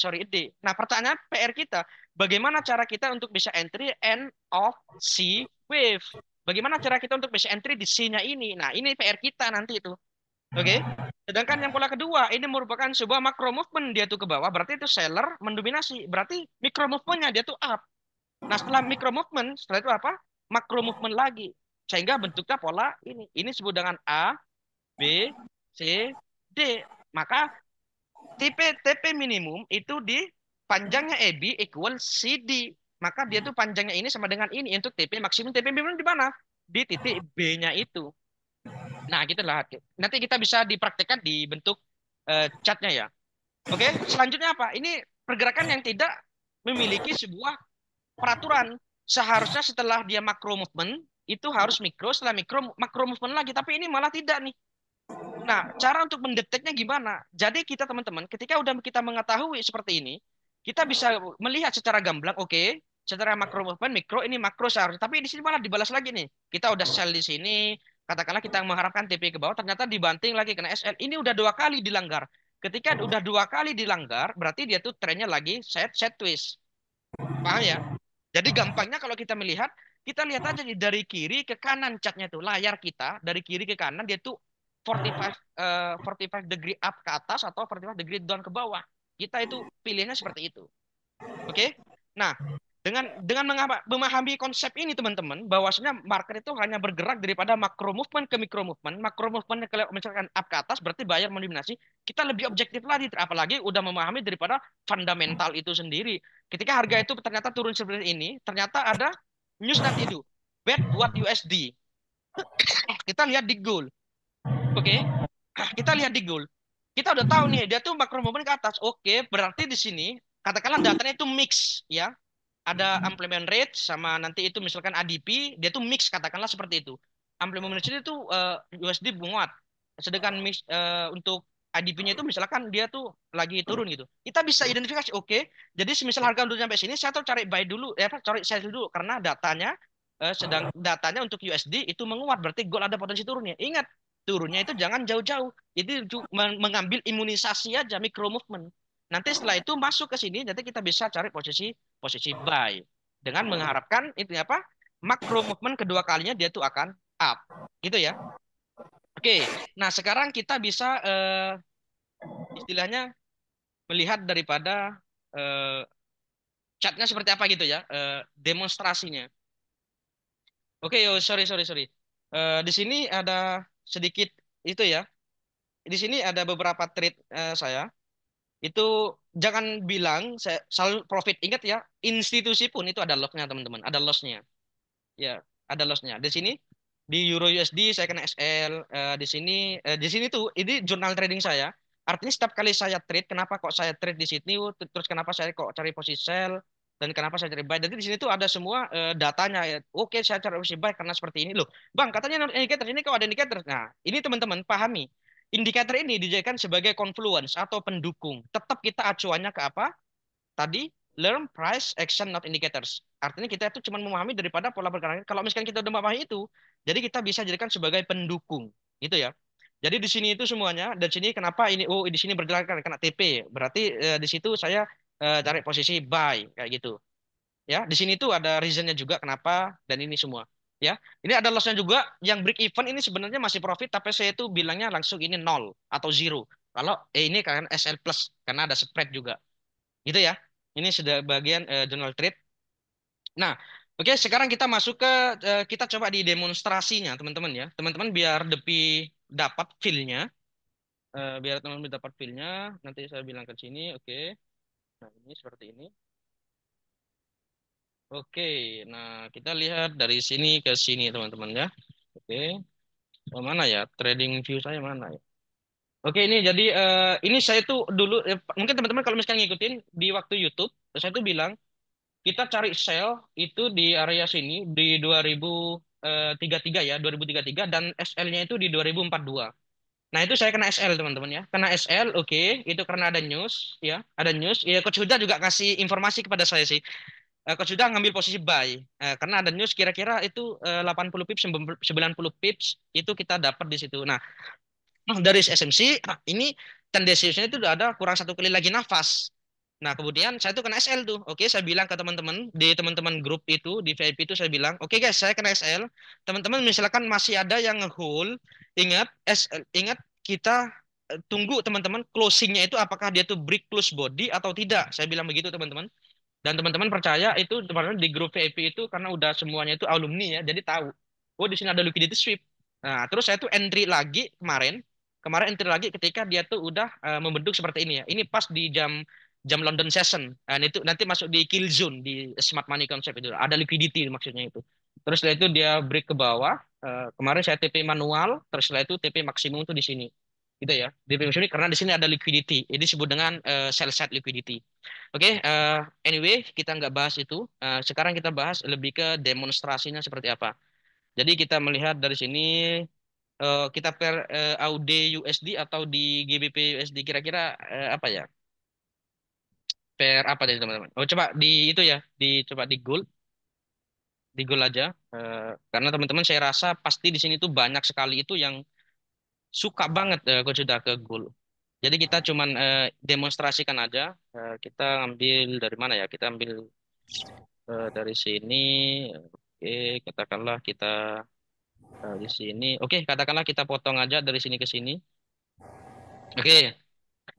Nah, pertanyaan PR kita, bagaimana cara kita untuk bisa entry end of C wave? Bagaimana cara kita untuk bisa entry di C-nya ini? Nah, ini PR kita nanti itu. Oke? Sedangkan yang pola kedua, ini merupakan sebuah macro movement dia tuh ke bawah, berarti itu seller mendominasi. Berarti micro movement-nya dia tuh up. Nah, setelah micro movement, setelah itu apa? Macro movement lagi. Sehingga bentuknya pola ini. Ini disebut dengan A, B, C, D. Maka TP minimum itu di panjangnya AB equal CD. Maka dia tuh panjangnya ini sama dengan ini untuk TP maksimum. TP minimum di mana? Di titik B-nya itu. Nah, gitu lah. Nanti kita bisa dipraktekkan di bentuk chartnya ya. Oke, selanjutnya apa? Ini pergerakan yang tidak memiliki sebuah peraturan. Seharusnya setelah dia macro movement, itu harus mikro, setelah mikro, macro movement lagi. Tapi ini malah tidak nih. Nah, cara untuk mendeteknya gimana? Jadi kita teman-teman, ketika udah kita mengetahui seperti ini, kita bisa melihat secara gamblang, oke, secara makro movement, mikro ini makro seharusnya. Tapi di sini malah dibalas lagi nih. Kita udah sell di sini, katakanlah kita mengharapkan TP ke bawah, ternyata dibanting lagi kena SL. Ini udah 2 kali dilanggar. Ketika udah 2 kali dilanggar, berarti dia tuh trennya lagi set twist. Paham ya? Jadi gampangnya kalau kita melihat, kita lihat aja nih dari kiri ke kanan catnya tuh, layar kita dari kiri ke kanan dia tuh 45 45 degree up ke atas atau 45 degree down ke bawah. Kita itu pilihnya seperti itu. Oke? Nah, dengan memahami konsep ini teman-teman, bahwasanya market itu hanya bergerak daripada makro movement ke mikro movement. Makro movement kalau misalkan up ke atas berarti buyer mendominasi. Kita lebih objektif lagi, apalagi udah memahami daripada fundamental itu sendiri. Ketika harga itu ternyata turun seperti ini, ternyata ada news nanti itu bet buat USD. Kita lihat di gold. Oke? Kita lihat di gold. Kita udah tahu nih dia tuh makro movement ke atas. Oke, berarti di sini katakanlah datanya itu mix ya, ada implement rate sama nanti itu misalkan ADP, dia tuh mix katakanlah seperti itu. Implement rate itu USD menguat. Sedangkan mix untuk ADP-nya itu misalkan dia tuh lagi turun gitu. Kita bisa identifikasi, oke. Jadi semisal harga udah sampai sini, saya tuh cari buy dulu, cari sell dulu karena sedang datanya untuk USD itu menguat, berarti gold ada potensi turunnya. Ingat, turunnya itu jangan jauh-jauh. Jadi mengambil imunisasi aja micro movement. Nanti setelah itu masuk ke sini, nanti kita bisa cari posisi posisi buy dengan mengharapkan itu apa makro movement kedua kalinya dia tuh akan up gitu ya. Oke, nah sekarang kita bisa istilahnya melihat daripada chartnya seperti apa gitu ya, demonstrasinya. Oke, yo sorry sorry sorry. Di sini ada sedikit itu ya. Di sini ada beberapa trade saya. Itu jangan bilang saya selalu profit. Ingat ya, institusi pun itu ada loss-nya teman-teman, ada loss-nya. Ya, ada loss-nya. Di sini Di Euro USD saya kena SL. Di sini tuh ini jurnal trading saya. Artinya setiap kali saya trade, kenapa kok saya trade di sini, terus kenapa saya kok cari posisi sell, dan kenapa saya cari buy. Jadi di sini tuh ada semua datanya. Ya. Oke, saya cari posisi buy karena seperti ini loh. Bang, katanya indikator ini kok ada indikator. Nah, ini teman-teman pahami. Indikator ini dijadikan sebagai confluence atau pendukung. Tetap kita acuannya ke apa? Tadi learn price action not indicators. Artinya kita itu cuma memahami daripada pola pergerakan. Kalau misalkan kita udah memahami itu, jadi kita bisa jadikan sebagai pendukung, gitu ya. Jadi di sini itu semuanya dan sini kenapa ini oh di sini bergerak kena TP. Berarti di situ saya cari posisi buy kayak gitu. Ya, di sini tuh ada reasonnya juga kenapa dan ini semua. Ya, ini ada lossnya juga yang break even ini sebenarnya masih profit tapi saya itu bilangnya langsung ini nol atau zero. Kalau ini kan SL plus karena ada spread juga. Gitu ya. Ini sudah bagian journal trade. Nah, oke sekarang kita masuk ke kita coba di demonstrasinya teman-teman ya. Teman-teman biar dapat feel-nya. Biar teman-teman dapat feel-nya. Nanti saya bilang ke sini. Oke. Nah, ini seperti ini. Oke. Nah, kita lihat dari sini ke sini teman-teman ya. Oke. Oh, mana ya? Trading view saya mana ya? Oke, ini jadi ini saya tuh dulu mungkin teman-teman kalau misalkan ngikutin di waktu YouTube, saya tuh bilang kita cari sell itu di area sini di 2033 ya, 2033 dan SL-nya itu di 2042. Nah, itu saya kena SL teman-teman ya. Kena SL, oke, itu karena ada news ya, ada news. Ya, Coach Huda juga kasih informasi kepada saya sih. Coach Huda ngambil posisi buy karena ada news kira-kira itu 80 pips, 90 pips itu kita dapat di situ. Nah, dari SMC ini tendensiusnya itu udah ada kurang satu kali lagi nafas. Nah, kemudian saya tuh kena SL tuh. Oke, saya bilang ke teman-teman di teman-teman grup itu di VIP itu saya bilang, oke guys, saya kena SL. Teman-teman misalkan masih ada yang ngehold, ingat SL, ingat kita tunggu teman-teman closingnya itu apakah dia tuh break close body atau tidak. Saya bilang begitu teman-teman. Dan teman-teman percaya itu teman-teman di grup VIP itu karena udah semuanya itu alumni ya, jadi tahu. Oh, di sini ada liquidity sweep. Nah, terus saya tuh entry lagi kemarin. Kemarin entry lagi ketika dia tuh udah membentuk seperti ini ya. Ini pas di jam jam London session. Dan itu nanti masuk di kill zone di smart money concept itu. Ada liquidity maksudnya itu. Terus setelah itu dia break ke bawah. Kemarin saya TP manual, terus setelah itu TP maksimum tuh di sini. Gitu ya. Di sini karena di sini ada liquidity. Ini disebut dengan sell side liquidity. Oke, anyway, kita nggak bahas itu. Sekarang kita bahas lebih ke demonstrasinya seperti apa. Jadi kita melihat dari sini, kita per AUD USD atau di GBP USD kira-kira apa ya? Per apa tadi teman-teman? Oh, coba di itu ya, coba di gold aja. Karena teman-teman saya rasa pasti di sini tuh banyak sekali itu yang suka banget kalau sudah ke gold. Jadi kita cuman demonstrasikan aja. Kita ambil dari mana ya? Kita ambil dari sini, oke, katakanlah kita di sini, oke, katakanlah kita potong aja dari sini ke sini, oke.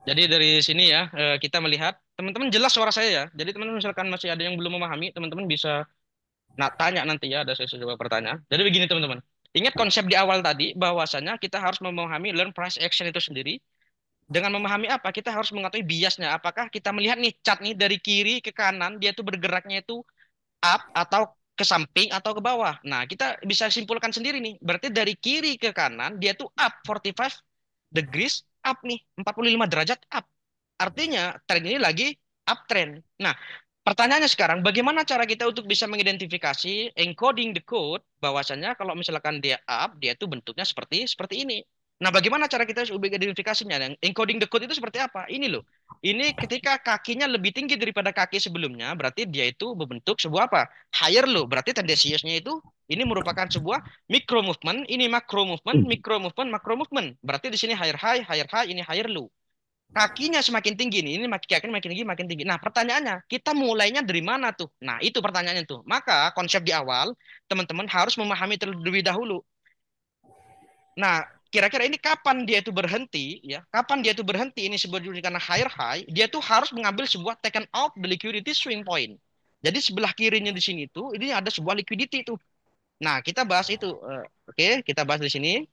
Jadi dari sini ya, kita melihat, teman-teman jelas suara saya ya. Jadi teman-teman misalkan masih ada yang belum memahami, teman-teman bisa tanya nanti ya, ada sesi jawab pertanyaan. Jadi begini teman-teman, ingat konsep di awal tadi, bahwasanya kita harus memahami learn price action itu sendiri. Dengan memahami apa, kita harus mengetahui biasnya. Apakah kita melihat nih chart nih dari kiri ke kanan, dia tuh bergeraknya itu up atau ke samping atau ke bawah. Nah, kita bisa simpulkan sendiri nih. Berarti dari kiri ke kanan dia tuh up 45 degrees up nih, 45 derajat up. Artinya tren ini lagi uptrend. Nah, pertanyaannya sekarang bagaimana cara kita untuk bisa mengidentifikasi encoding the code bahwasannya kalau misalkan dia up, dia tuh bentuknya seperti ini. Nah, bagaimana cara kita mengidentifikasinya? Yang encoding the code itu seperti apa? Ini loh. Ini ketika kakinya lebih tinggi daripada kaki sebelumnya, berarti dia itu membentuk sebuah apa? Higher low. Berarti tendensiusnya itu ini merupakan sebuah micro movement, ini macro movement, micro movement, macro movement. Berarti di sini higher high, ini higher low. Kakinya semakin tinggi nih, ini kakinya makin tinggi, makin tinggi. Nah, pertanyaannya, kita mulainya dari mana tuh? Nah, itu pertanyaannya tuh. Maka konsep di awal, teman-teman harus memahami terlebih dahulu. Nah, kira-kira ini kapan dia itu berhenti ya? Kapan dia itu berhenti ini sebetulnya karena higher high, dia tuh harus mengambil sebuah taken out the liquidity swing point. Jadi sebelah kirinya di sini tuh ini ada sebuah liquidity tuh. Nah, kita bahas itu. Oke, kita bahas di sini.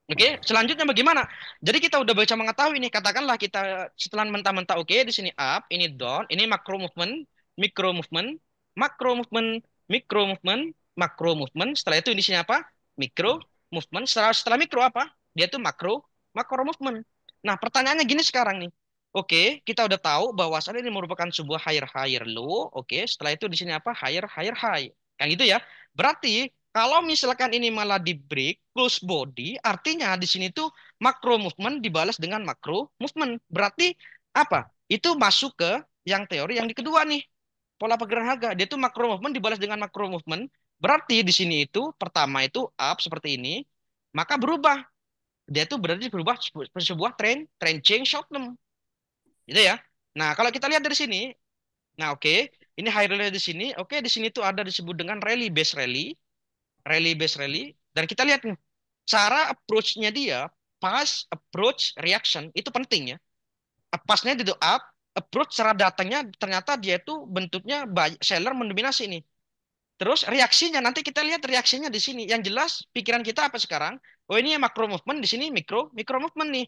Oke, selanjutnya bagaimana? Jadi kita udah bisa mengetahui ini, katakanlah kita setelah mentah-mentah oke di sini up, ini down, ini macro movement, micro movement, macro movement, micro movement, macro movement. Setelah itu di sini apa? mikro movement. Setelah mikro apa? Dia tuh makro movement. Nah, pertanyaannya gini sekarang nih. Oke, kita udah tahu bahwasannya ini merupakan sebuah higher low. Oke, setelah itu di sini apa? Higher high. Kayak gitu ya. Berarti kalau misalkan ini malah di break close body, artinya di sini tuh makro movement dibalas dengan makro movement. Berarti apa? Itu masuk ke yang teori yang di kedua nih. Pola pergerakan harga. Dia tuh makro movement dibalas dengan makro movement. Berarti di sini itu pertama itu up seperti ini, maka berubah. Dia tuh berarti berubah sebuah trend change short term. Gitu ya. Nah, kalau kita lihat dari sini, nah oke, ini high rally di sini. Oke, di sini tuh ada disebut dengan rally base rally. Dan kita lihat nih, cara approach-nya dia, pas approach reaction itu penting ya. Pasnya itu up, approach secara datanya ternyata dia tuh bentuknya seller mendominasi nih. Terus reaksinya nanti kita lihat reaksinya di sini. Yang jelas pikiran kita apa sekarang? Oh ini macro movement, di sini mikro movement nih.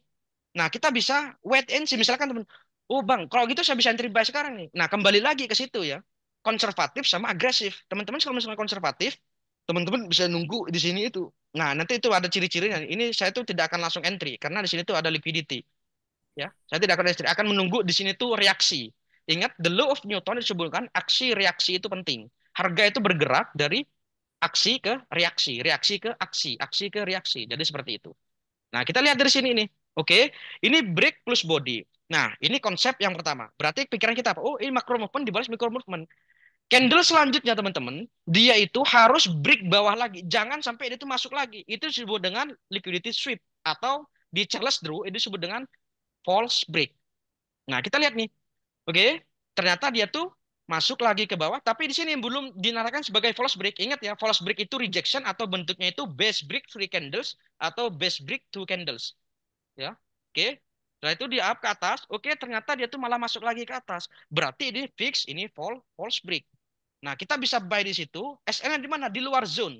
Nah kita bisa wait and see. Misalkan teman, oh bang, kalau gitu saya bisa entry buy sekarang nih. Nah kembali lagi ke situ ya. Konservatif sama agresif. Teman-teman kalau misalnya konservatif, teman-teman bisa nunggu di sini itu. Nah nanti itu ada ciri-cirinya. Ini saya tuh tidak akan langsung entry karena di sini tuh ada liquidity. Ya, saya tidak akan entry, akan menunggu di sini tuh reaksi. Ingat the law of Newton disebutkan aksi reaksi itu penting. Harga itu bergerak dari aksi ke reaksi ke aksi ke reaksi. Jadi seperti itu. Nah, kita lihat dari sini nih. Oke, ini break plus body. Nah, ini konsep yang pertama. Berarti pikiran kita apa? Oh, ini macro movement dibalas micro movement. Candle selanjutnya teman-teman, dia itu harus break bawah lagi. Jangan sampai dia itu masuk lagi. Itu disebut dengan liquidity sweep atau di Charles Drew itu disebut dengan false break. Nah, kita lihat nih. Oke, ternyata dia tuh masuk lagi ke bawah, tapi di sini yang belum dinarakan sebagai false break. Ingat ya, false break itu rejection atau bentuknya itu base break three candles atau base break two candles. Ya, oke. Setelah itu dia up ke atas, oke ternyata dia tuh malah masuk lagi ke atas. Berarti ini fix, ini false break. Nah, kita bisa buy di situ. SL di mana? Di luar zone.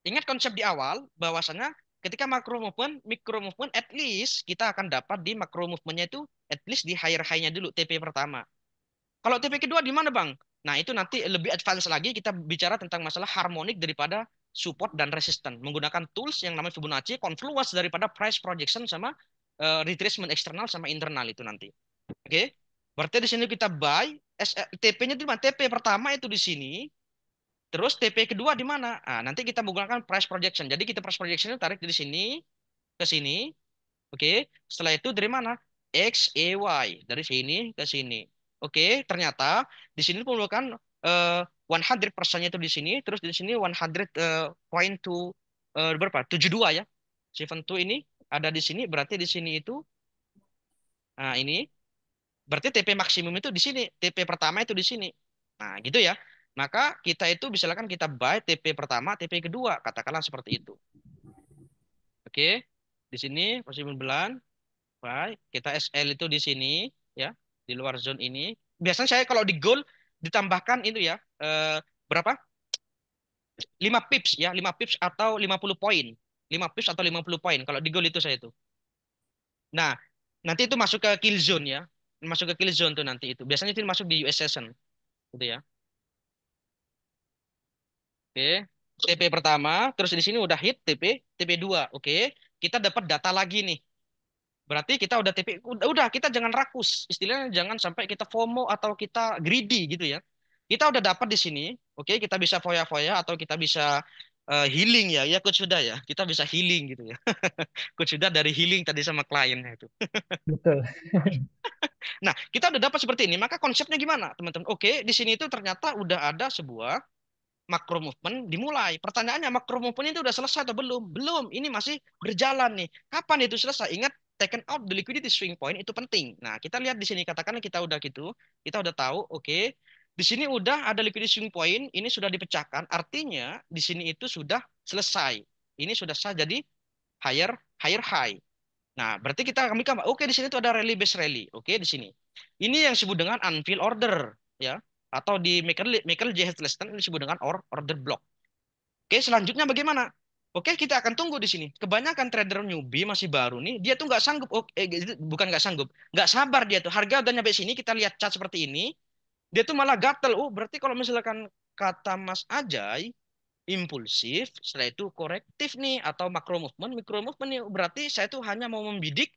Ingat konsep di awal bahwasanya ketika macro movement, micro movement, at least kita akan dapat di macro movementnya itu at least di higher high-nya dulu TP pertama. Kalau TP kedua di mana bang? Nah itu nanti lebih advance lagi kita bicara tentang masalah harmonik daripada support dan resistance menggunakan tools yang namanya Fibonacci, confluence daripada price projection sama retracement eksternal sama internal itu nanti. Oke, berarti di sini kita buy TP-nya di mana? TP pertama itu di sini. Terus TP kedua di mana? Ah, nanti kita menggunakan price projection. Jadi kita price projection itu tarik dari sini ke sini. Oke. Setelah itu dari mana? X, E, Y. Dari sini ke sini. Oke. Ternyata di sini menggunakan 100%-nya itu di sini. Terus di sini 100 point to berapa? 72 ya. 72 ini ada di sini. Berarti di sini itu. Nah ini. Berarti TP maksimum itu di sini. TP pertama itu di sini. Nah gitu ya. Maka kita itu misalkan kita buy TP pertama, TP kedua, katakanlah seperti itu. Oke, di sini posisi bulan, buy. Kita SL itu di sini, ya, di luar zone ini. Biasanya saya kalau di gold ditambahkan itu ya, berapa? 5 pips ya, 5 pips atau 50 poin. 5 pips atau 50 poin. Kalau di gold itu saya itu. Nah, nanti itu masuk ke kill zone ya. Masuk ke kill zone tuh nanti itu. Biasanya itu masuk di US session, gitu ya. Oke, TP pertama, terus di sini udah hit TP 2. Oke, kita dapat data lagi nih. Berarti kita udah TP, udah kita jangan rakus. Istilahnya jangan sampai kita FOMO atau kita greedy gitu ya. Kita udah dapat di sini. Oke, kita bisa foya-foya atau kita bisa healing ya. Ya coach sudah ya. Kita bisa healing gitu ya. Coach sudah dari healing tadi sama kliennya itu. Betul. Nah, kita udah dapat seperti ini. Maka konsepnya gimana, teman-teman? Oke, di sini itu ternyata udah ada sebuah makro movement dimulai. Pertanyaannya makro movement itu udah selesai atau belum? Belum. Ini masih berjalan nih. Kapan itu selesai? Ingat taken out the liquidity swing point itu penting. Nah, kita lihat di sini katakanlah kita udah gitu, kita udah tahu, oke. Di sini udah ada liquidity swing point, ini sudah dipecahkan, artinya di sini itu sudah selesai. Ini sudah sah jadi higher higher high. Nah, berarti kita kami oke di sini tuh ada rally base rally. Oke di sini. Ini yang disebut dengan unfilled order ya atau di Michael J. Heselstein ini disebut dengan order block. Oke, selanjutnya bagaimana? Oke, kita akan tunggu di sini. Kebanyakan trader newbie masih baru nih, dia tuh nggak sanggup. Bukan nggak sanggup, nggak sabar dia tuh. Harga udah nyampe sini, kita lihat chart seperti ini, dia tuh malah gatel. Oh, berarti kalau misalkan kata Mas Ajay, impulsif, setelah itu korektif nih atau macro movement, micro movement nih. Berarti saya tuh hanya mau membidik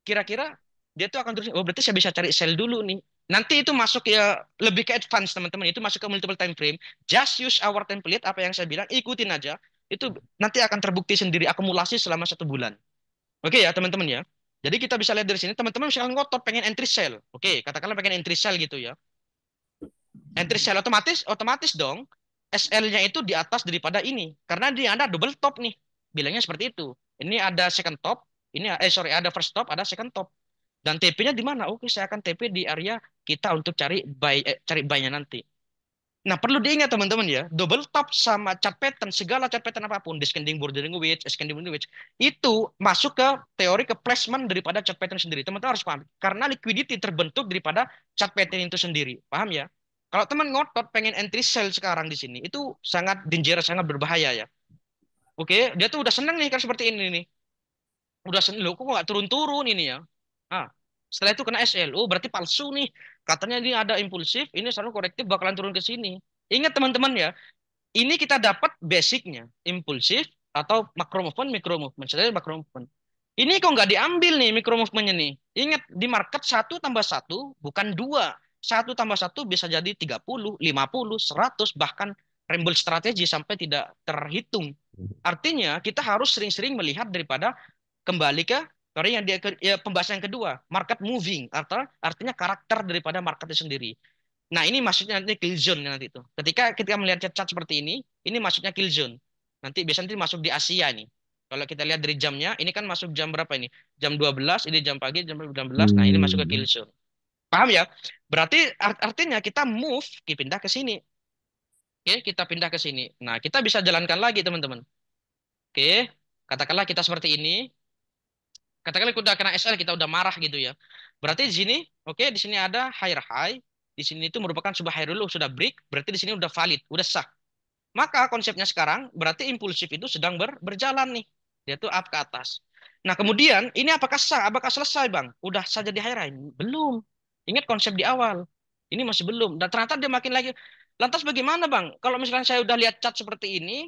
kira-kira dia tuh akan terus, oh berarti saya bisa cari sell dulu nih. Nanti itu masuk ya lebih ke advance teman-teman, itu masuk ke multiple time frame. Just use our template, apa yang saya bilang, ikutin aja. Itu nanti akan terbukti sendiri akumulasi selama 1 bulan. Oke ya teman-teman ya. Jadi kita bisa lihat dari sini, teman-teman misalkan ngotot pengen entry sell. Oke, katakanlah pengen entry sell gitu ya. Entry sell otomatis otomatis dong SL-nya itu di atas daripada ini karena dia ada double top nih. Bilangnya seperti itu. Ini ada second top, ini sorry ada first top, ada second top. Dan TP-nya di mana? Oke, saya akan TP di area kita untuk cari buy-nya nanti. Nah, perlu diingat teman-teman ya, double top sama chart pattern, segala chart pattern apapun, descending bordering wedge, ascending bordering wedge, itu masuk ke teori ke placement daripada chart pattern sendiri. Teman-teman harus paham. Karena liquidity terbentuk daripada chart pattern itu sendiri. Paham ya? Kalau teman ngotot pengen entry sell sekarang di sini, itu sangat dangerous, sangat berbahaya ya. Oke, dia tuh udah seneng nih kan seperti ini nih. Udah seneng, loh kok nggak turun-turun ini ya. Ah, setelah itu kena SLO, berarti palsu nih. Katanya ini ada impulsif, ini selalu korektif bakalan turun ke sini. Ingat teman-teman ya, ini kita dapat basicnya, impulsif atau macro movement, micro movement. Saya macro movement. Ini kok nggak diambil nih micro movementnya nih. Ingat di market satu tambah satu bukan dua. Satu tambah satu bisa jadi 30, 50, 100, bahkan rumble strategi sampai tidak terhitung. Artinya kita harus sering-sering melihat daripada kembali ke karena yang dia ya, pembahasan yang kedua, market moving atau artinya karakter daripada market itu sendiri. Nah, ini maksudnya nanti kill zone nanti itu. Ketika melihat cat seperti ini maksudnya kill zone. Biasanya nanti masuk di Asia nih. Kalau kita lihat dari jamnya, ini kan masuk jam berapa ini? Jam 12, ini jam pagi, jam 12. Nah, ini masuk ke kill zone. Paham ya? Berarti artinya kita move, kita pindah ke sini. Oke, kita pindah ke sini. Nah, kita bisa jalankan lagi, teman-teman. Oke, katakanlah kita seperti ini. Katakanlah kita udah kena SL, kita udah marah gitu ya. Berarti di sini, oke, di sini ada higher high. Di sini itu merupakan sebuah high dulu, sudah break. Berarti di sini udah valid, udah sah. Maka konsepnya sekarang berarti impulsif itu sedang berjalan nih. Dia tuh up ke atas. Nah, kemudian ini apakah sah? Apakah selesai, Bang? Udah saja di high rise? Belum. Ingat konsep di awal. Ini masih belum. Dan ternyata dia makin lagi. Lantas bagaimana, Bang? Kalau misalnya saya udah lihat cat seperti ini,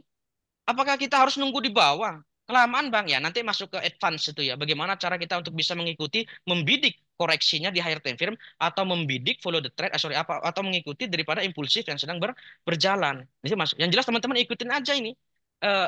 apakah kita harus nunggu di bawah? Kelamaan Bang ya, nanti masuk ke advance itu ya. Bagaimana cara kita untuk bisa mengikuti, membidik koreksinya di higher time frame atau membidik follow the trend, sorry apa atau mengikuti daripada impulsif yang sedang berjalan. Ini masuk. Yang jelas teman-teman ikutin aja ini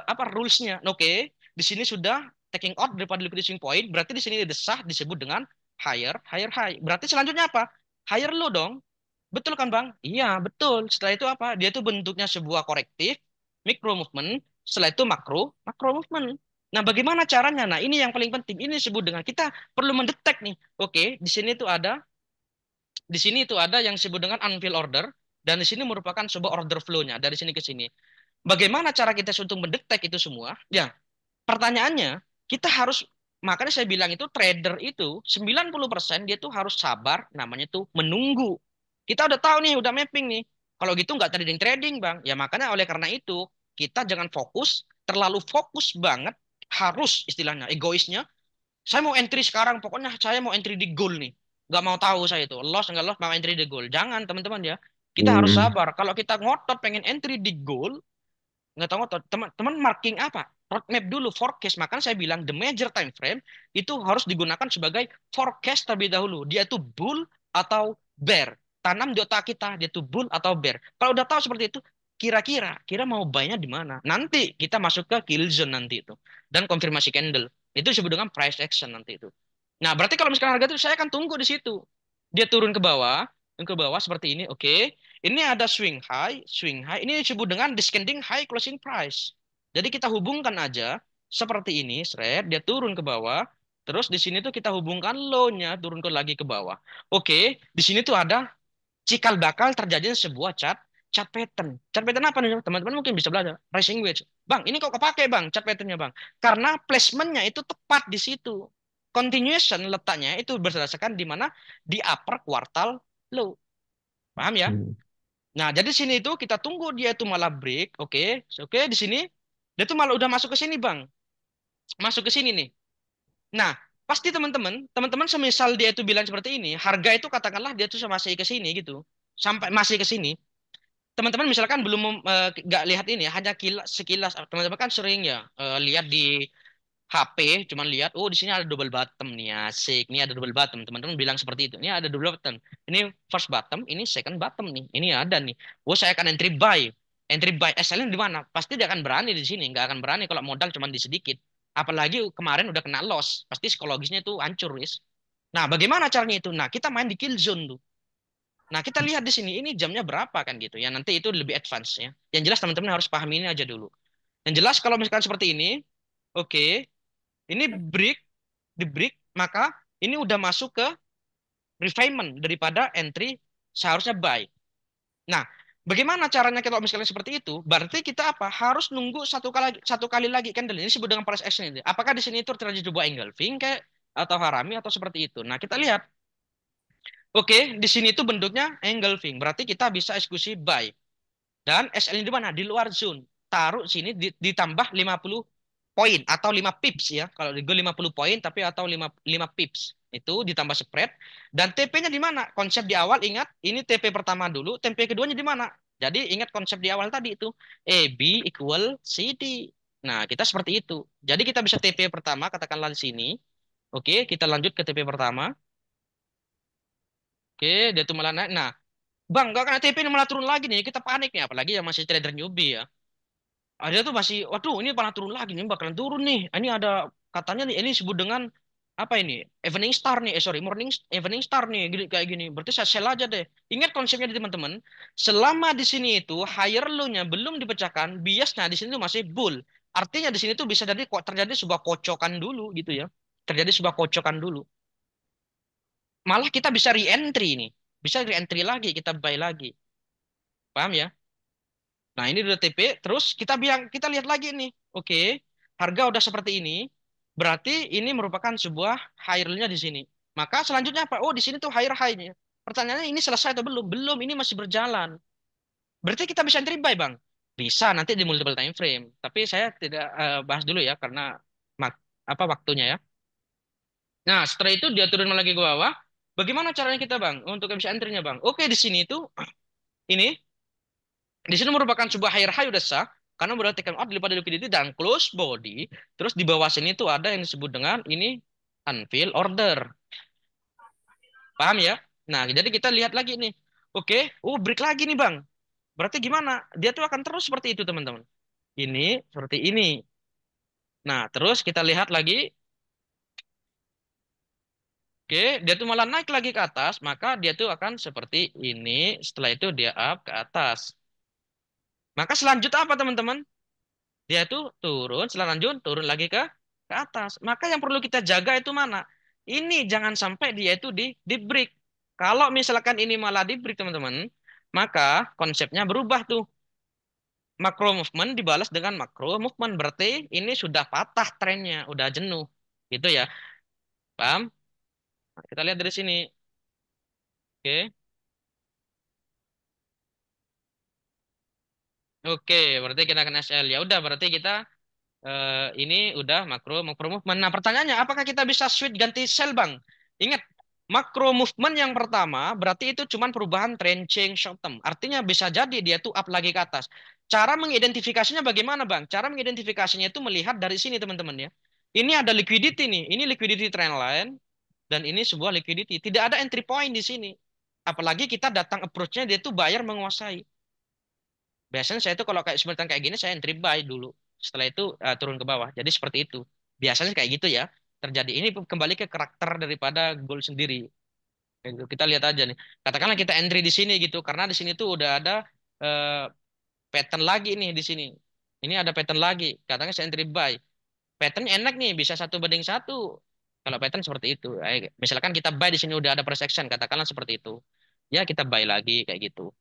apa rulesnya. Oke, di sini sudah taking out daripada liquidation point, berarti di sini desah disebut dengan higher higher high. Berarti selanjutnya apa? Higher low dong. Betul kan Bang? Iya, betul. Setelah itu apa? Dia itu bentuknya sebuah korektif, micro movement, setelah itu makro movement. Nah, bagaimana caranya? Nah, ini yang paling penting. Ini disebut dengan kita perlu mendetek nih. Oke, di sini itu ada yang disebut dengan unfill order dan di sini merupakan sebuah order flow-nya dari sini ke sini. Bagaimana cara kita untuk mendetek itu semua? Ya, pertanyaannya kita harus makanya saya bilang itu trader itu 90% dia tuh harus sabar, namanya tuh menunggu. Kita udah tahu nih, udah mapping nih. Kalau gitu nggak trading trading, Bang. Ya makanya oleh karena itu kita jangan terlalu fokus banget, harus istilahnya egoisnya. Saya mau entry sekarang, pokoknya saya mau entry di gold nih. Nggak mau tahu saya itu loss nggak loss mau entry di gold. Jangan teman-teman ya. Kita harus sabar. Kalau kita ngotot pengen entry di gold, nggak tahu teman-teman marking apa roadmap dulu forecast, makanya saya bilang the major time frame itu harus digunakan sebagai forecast terlebih dahulu, dia itu bull atau bear, tanam di otak kita dia itu bull atau bear. Kalau udah tahu seperti itu, kira mau buy-nya di mana, nanti kita masuk ke kill zone nanti itu dan konfirmasi candle itu disebut dengan price action nanti itu. Nah berarti kalau misalkan harga itu saya akan tunggu di situ, dia turun ke bawah seperti ini. Oke, ini ada swing high. Ini disebut dengan descending high closing price. Jadi kita hubungkan aja seperti ini, dia turun ke bawah. Terus di sini tuh kita hubungkan low-nya turun lagi ke bawah. Oke, di sini tuh ada cikal bakal terjadi sebuah chart pattern. Chart pattern apa nih? Teman-teman mungkin bisa belajar. Rising wedge. Bang, ini kok kepake Bang chart patternnya Bang? Karena placementnya itu tepat di situ. Continuation letaknya itu berdasarkan di mana di upper quartal low. Paham ya? Nah, jadi sini itu kita tunggu dia itu malah break. Oke, oke di sini dia tuh malah udah masuk ke sini, Bang. Masuk ke sini nih. Nah, pasti teman-teman semisal dia itu bilang seperti ini, harga itu katakanlah dia tuh masih ke sini gitu. Sampai masih ke sini. teman-teman misalkan belum nggak lihat ini ya, hanya sekilas teman-teman kan sering ya lihat di HP, cuman lihat oh di sini ada double bottom nih asik, ini ada double bottom, teman-teman bilang seperti itu, ini ada double bottom, ini first bottom, ini second bottom nih, ini ada nih, oh saya akan entry buy SL di mana, pasti dia akan berani di sini, nggak akan berani kalau modal cuman di sedikit, apalagi kemarin udah kena loss, pasti psikologisnya itu hancur guys. Nah bagaimana caranya itu, nah kita main di kill zone tuh. Nah, kita lihat di sini ini jamnya berapa kan gitu ya. Nanti itu lebih advance ya. Yang jelas teman-teman harus pahami ini aja dulu. Yang jelas kalau misalkan seperti ini, oke, ini break, di break, maka ini udah masuk ke refinement daripada entry seharusnya buy. Nah, bagaimana caranya kalau misalnya seperti itu? Berarti kita apa? Harus nunggu satu kali lagi candle ini disebut dengan price action ini. Apakah di sini itu terjadi sebuah engulfing kayak atau harami atau seperti itu? Nah, kita lihat. Oke, di sini itu bentuknya engulfing. Berarti kita bisa eksekusi buy. Dan SL di mana? Di luar zone. Taruh sini ditambah 50 poin atau 5 pips ya. Kalau di gue 50 poin tapi atau 5 pips. Itu ditambah spread. Dan TP-nya di mana? Konsep di awal ingat, ini TP pertama dulu, TP keduanya di mana? Jadi ingat konsep di awal tadi itu. AB equal CD. Nah, kita seperti itu. Jadi kita bisa TP pertama, katakanlah di sini. Oke, kita lanjut ke TP pertama. Oke, dia tuh malah naik. Nah, Bang, gak kena TP ini malah turun lagi nih. Kita panik nih, apalagi yang masih trader newbie ya. Ada tuh masih, waduh ini malah turun lagi nih, bakalan turun nih. Ini ada katanya nih, ini disebut dengan apa ini? Evening star nih, sorry, evening star nih, kayak gini. Berarti saya sell aja deh. Ingat konsepnya di teman-teman. Selama di sini itu higher low-nya belum dipecahkan, biasnya di sini tuh masih bull. Artinya di sini tuh bisa jadi kok terjadi sebuah kocokan dulu gitu ya. Terjadi sebuah kocokan dulu. Malah kita bisa re-entry nih. Bisa re-entry lagi, kita buy lagi. Paham ya? Nah, ini udah TP, terus kita lihat lagi nih. Oke, harga udah seperti ini. Berarti ini merupakan sebuah higher-nya di sini. Maka selanjutnya apa? Oh, di sini tuh higher high-nya. Pertanyaannya ini selesai atau belum? Belum, ini masih berjalan. Berarti kita bisa entry buy, Bang. Bisa nanti di multiple time frame. Tapi saya tidak bahas dulu ya karena apa waktunya ya. Nah, setelah itu dia turun lagi ke bawah. Bagaimana caranya kita, Bang? Untuk bisa entry-nya, Bang. Oke, di sini tuh ini di sini merupakan sebuah higher high udah sah karena udah take out daripada liquidity dan close body. Terus di bawah sini tuh ada yang disebut dengan ini unfill order. Paham ya? Nah, jadi kita lihat lagi nih. Oke, break lagi nih Bang. Berarti gimana? Dia tuh akan terus seperti itu teman-teman. Ini seperti ini. Nah, terus kita lihat lagi. Oke, dia tuh malah naik lagi ke atas, maka dia tuh akan seperti ini. Setelah itu dia up ke atas. Maka selanjutnya apa teman-teman? Dia itu turun, setelah lanjut turun lagi ke atas. Maka yang perlu kita jaga itu mana? Ini jangan sampai dia itu di break. Kalau misalkan ini malah di break teman-teman, maka konsepnya berubah tuh. Macro movement dibalas dengan macro movement. Berarti ini sudah patah trennya, udah jenuh. Gitu ya. Paham? Nah, kita lihat dari sini. Oke. Oke, berarti kita akan SL. Ya udah, berarti kita ini udah makro makro movement. Nah, pertanyaannya apakah kita bisa switch ganti sell, Bang? Ingat, makro movement yang pertama berarti itu cuma perubahan trend change short term. Artinya bisa jadi dia tuh up lagi ke atas. Cara mengidentifikasinya bagaimana, Bang? Cara mengidentifikasinya itu melihat dari sini, teman-teman ya. Ini ada liquidity nih. Ini liquidity trend line dan ini sebuah liquidity. Tidak ada entry point di sini. Apalagi kita datang approach-nya dia tuh buyer menguasai. Biasanya saya itu kalau kayak sebutan kayak gini saya entry buy dulu. Setelah itu turun ke bawah. Jadi seperti itu. Biasanya kayak gitu ya terjadi. Ini kembali ke karakter daripada goal sendiri. Kayak gitu. Kita lihat aja nih. Katakanlah kita entry di sini gitu karena di sini tuh udah ada eh, pattern lagi nih di sini. Ini ada pattern lagi. Katakan saya entry buy. Pattern enak nih bisa 1 banding 1. Kalau pattern seperti itu. Misalkan kita buy di sini udah ada price action katakanlah seperti itu. Ya kita buy lagi kayak gitu.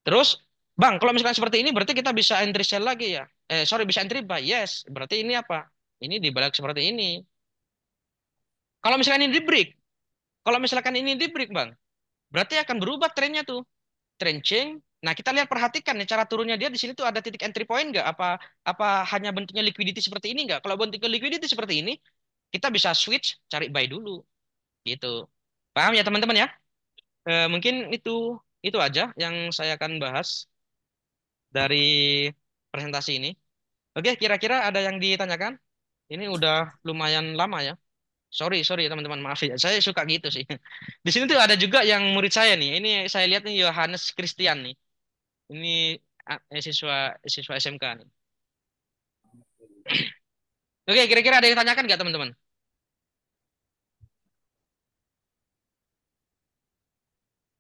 Terus, Bang, kalau misalkan seperti ini berarti kita bisa entry sell lagi ya? Sorry, bisa entry buy. Yes, berarti ini apa? Ini dibalik seperti ini. Kalau misalkan ini di break, kalau misalkan ini di break, Bang, berarti akan berubah trennya tuh. Trend change. Nah, kita lihat perhatikan nih cara turunnya dia di sini tuh ada titik entry point nggak? Apa hanya bentuknya liquidity seperti ini nggak? Kalau bentuknya liquidity seperti ini, kita bisa switch cari buy dulu gitu. Paham ya teman-teman ya? Mungkin itu aja yang saya akan bahas. dari presentasi ini. Oke, kira-kira ada yang ditanyakan? Ini udah lumayan lama ya. Sorry, sorry teman-teman, maaf ya. Saya suka gitu sih. Di sini tuh ada juga yang murid saya nih. Ini saya lihat nih Yohanes Christian nih. Ini siswa siswa SMK nih. Oke, kira-kira ada yang tanyakan nggak teman-teman?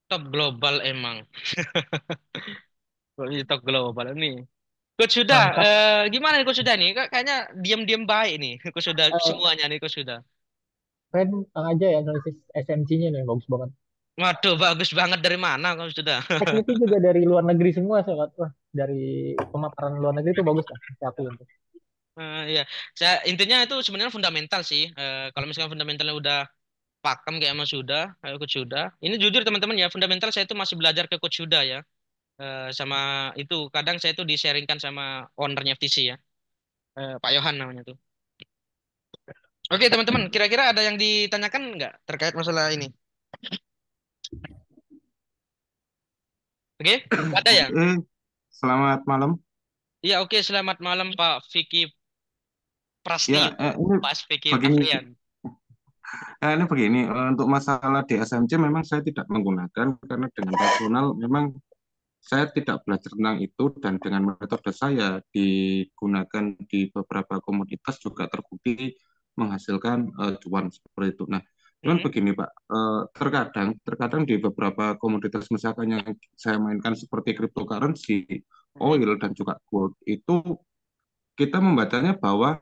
Top global emang. Kok ini top global ini. Coach sudah, Mantap. gimana nih Coach sudah nih? Kayaknya diam-diam baik nih. Coach sudah Eh, semuanya nih Coach sudah. Keren aja ya analisis SMC-nya nih, bagus banget. Waduh, bagus banget dari mana Coach sudah? Tekniknya juga dari luar negeri semua, saya lihat. Wah, dari pemaparan luar negeri itu bagus lah. Saya akui untuk. Ya, saya intinya itu sebenarnya fundamental sih. Kalau misalkan fundamentalnya udah pakem kayak Mas Yuda, kayak Coach Yuda. Ini jujur teman-teman ya, fundamental saya itu masih belajar ke Coach Yuda ya. Sama itu kadang saya tuh di-sharingkan sama ownernya FTC ya. Pak Yohan namanya tuh. Oke teman-teman, kira-kira ada yang ditanyakan nggak terkait masalah ini? Oke, nggak ada ya? Oke, selamat malam. Iya oke, selamat malam Pak Vicky Ya, Prastio, ini Pak Vicky begini, Afrian. ini begini. Untuk masalah di SMC memang saya tidak menggunakan karena dengan rasional memang saya tidak belajar tentang itu dan dengan metode saya digunakan di beberapa komoditas juga terbukti menghasilkan cuan seperti itu. Nah, cuman Mhm, begini Pak, terkadang di beberapa komoditas misalkan yang saya mainkan seperti cryptocurrency, mhm. oil dan juga gold itu kita membacanya bahwa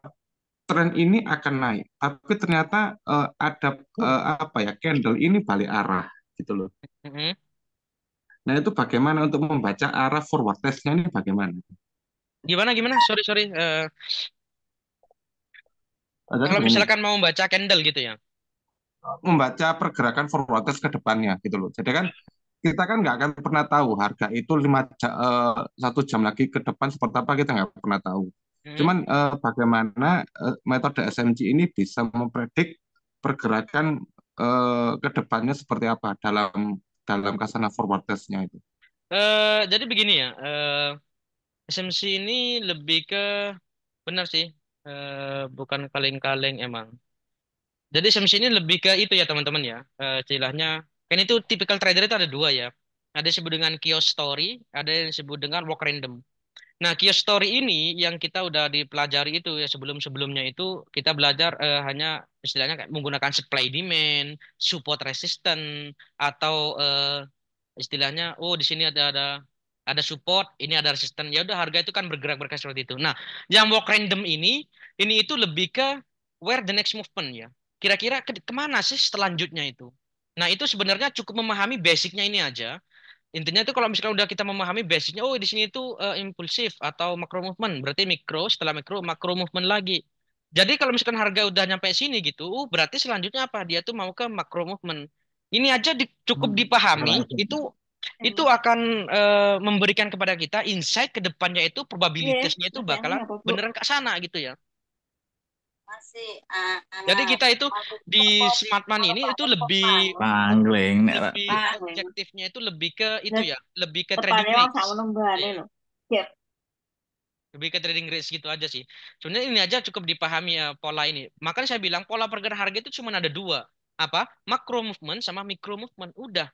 tren ini akan naik, tapi ternyata ada apa ya candle ini balik arah gitu loh. Mhm. Nah itu bagaimana untuk membaca arah forward test-nya ini bagaimana? Gimana gimana? Sorry sorry. Jadi Kalau begini, misalkan mau baca candle gitu ya. membaca pergerakan forward test ke depannya gitu loh. Jadi kan kita kan nggak akan pernah tahu harga itu 1 jam lagi ke depan seperti apa kita nggak pernah tahu. Mhm. Cuman bagaimana metode SMG ini bisa mempredik pergerakan ke depannya seperti apa dalam dalam kasana forward test-nya itu. Jadi begini ya. SMC ini lebih ke benar sih. Bukan kaleng-kaleng emang. Jadi SMC ini lebih ke itu ya teman-teman ya. Istilahnya kan itu typical trader itu ada dua ya. Ada yang disebut dengan kiosk story, ada yang disebut dengan walk random. Nah, kiosk story ini yang kita udah dipelajari itu ya sebelum-sebelumnya itu kita belajar hanya istilahnya kayak menggunakan supply demand, support resistance atau istilahnya oh di sini ada support, ini ada resistance. Ya udah harga itu kan bergerak-bergerak seperti itu. Nah, yang walk random ini itu lebih ke where the next movement ya. Kira-kira kemana sih selanjutnya itu? Nah, itu sebenarnya cukup memahami basicnya ini aja. Intinya itu kalau misalkan udah kita memahami basicnya, oh di sini itu impulsif atau macro movement, berarti mikro, setelah mikro, makro movement lagi. Jadi kalau misalkan harga udah nyampe sini gitu, berarti selanjutnya apa? Dia tuh mau ke macro movement. Ini aja cukup dipahami, itu akan memberikan kepada kita insight ke depannya itu Yes, probabilitasnya itu kerjanya bakalan apa, Bu? beneran ke sana gitu ya. Masih Jadi anak kita itu masih di pokok Smart Money ini itu lebih Pangling nek Pak. lebih Pak nih. objektifnya itu lebih ke itu Nah, ya, lebih ke trading depannya wong risk. sak Gitu nembane ya. lho. Siap. Lebih ke trading risk gitu aja sih. Sebenarnya ini aja cukup dipahami ya pola ini. Makanya saya bilang pola pergerakan harga itu cuma ada dua. Apa? Macro movement sama micro movement. Udah.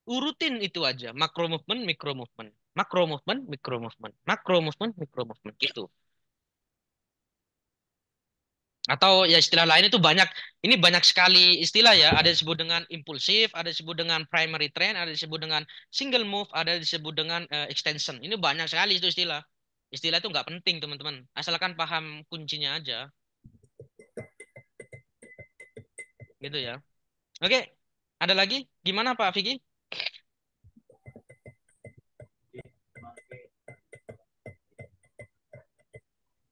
Urutin itu aja. Macro movement, micro movement. Macro movement, micro movement. Macro movement, micro movement. Gitu. Atau ya istilah lain itu banyak. Ini banyak sekali istilah ya. Ada disebut dengan impulsif, ada disebut dengan primary trend, ada disebut dengan single move, ada disebut dengan extension. Ini banyak sekali itu istilah. Istilah itu nggak penting teman-teman. Asalkan paham kuncinya aja. Gitu ya. Oke, ada lagi? Gimana Pak Vicky?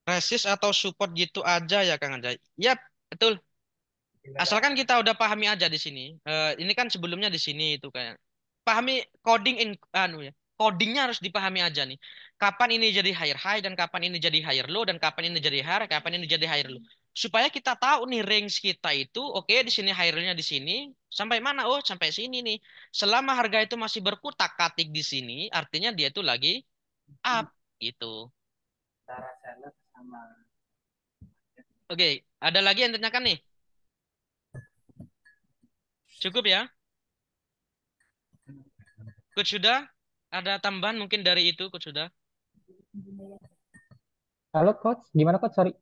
Resist atau support gitu aja ya Kang Anjay? Yap, betul. Asalkan kita udah pahami aja di sini. Ini kan sebelumnya di sini itu kayak pahami coding anu ya. Codingnya harus dipahami aja nih. Kapan ini jadi higher high dan kapan ini jadi higher low dan kapan ini jadi higher, kapan ini jadi higher low. Supaya kita tahu nih range kita itu oke di sini higher-nya di sini sampai mana? Oh, sampai sini nih. Selama harga itu masih berkutak-katik di sini, artinya dia itu lagi up Gitu. Cara salad sama. Oke, ada lagi yang tanyakan nih? Cukup ya? Coach sudah? Ada tambahan mungkin dari itu, Coach sudah? Halo coach, gimana coach? Sorry.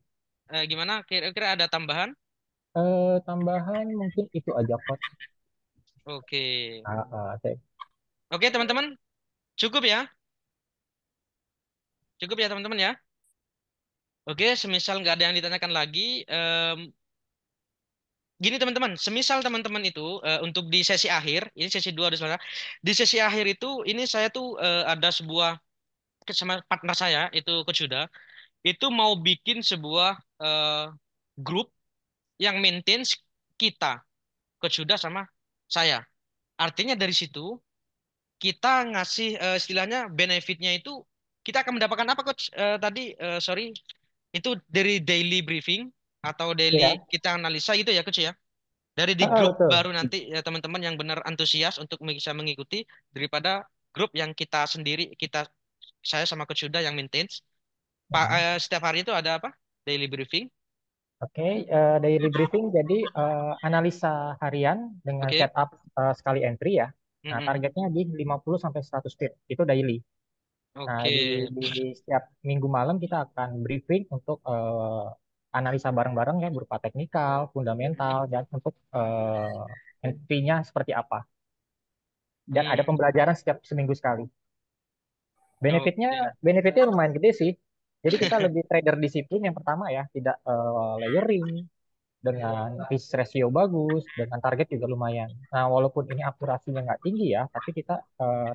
Gimana? Kira-kira ada tambahan? Tambahan mungkin itu aja coach. Oke. Saya. Oke, teman-teman. Cukup ya? Cukup ya, teman-teman ya? Oke, semisal nggak ada yang ditanyakan lagi, gini teman-teman, semisal teman-teman itu untuk di sesi akhir, ini sesi 2 udah selesai. Di sesi akhir itu, ini saya tuh ada sebuah sama partner saya, itu Coach Yuda, itu mau bikin sebuah grup yang maintains kita, Coach Yuda sama saya. Artinya dari situ, kita ngasih istilahnya benefitnya itu, kita akan mendapatkan apa Coach? Tadi, sorry, itu dari daily briefing atau daily Ya, kita analisa gitu ya Coach ya? Dari di grup betul. baru nanti ya teman-teman yang benar antusias untuk bisa mengikuti daripada grup yang kita sendiri kita saya sama Coach Yuda yang maintains. Pak Mhm. setiap hari itu ada apa? Daily briefing. Oke, daily briefing jadi analisa harian dengan Oke. setup sekali entry ya. Nah, Mm-mm. targetnya di 50 sampai 100 feet. Itu daily. Nah, Oke. di setiap minggu malam kita akan briefing untuk analisa bareng-bareng ya berupa teknikal, fundamental, dan untuk entry-nya seperti apa. Dan ada Hmm. pembelajaran setiap seminggu sekali. Benefitnya, Oke. benefitnya lumayan gede sih. Jadi kita lebih trader disiplin yang pertama ya, tidak layering dengan risk ratio bagus, dengan target juga lumayan. Nah, walaupun ini akurasinya nggak tinggi ya, tapi kita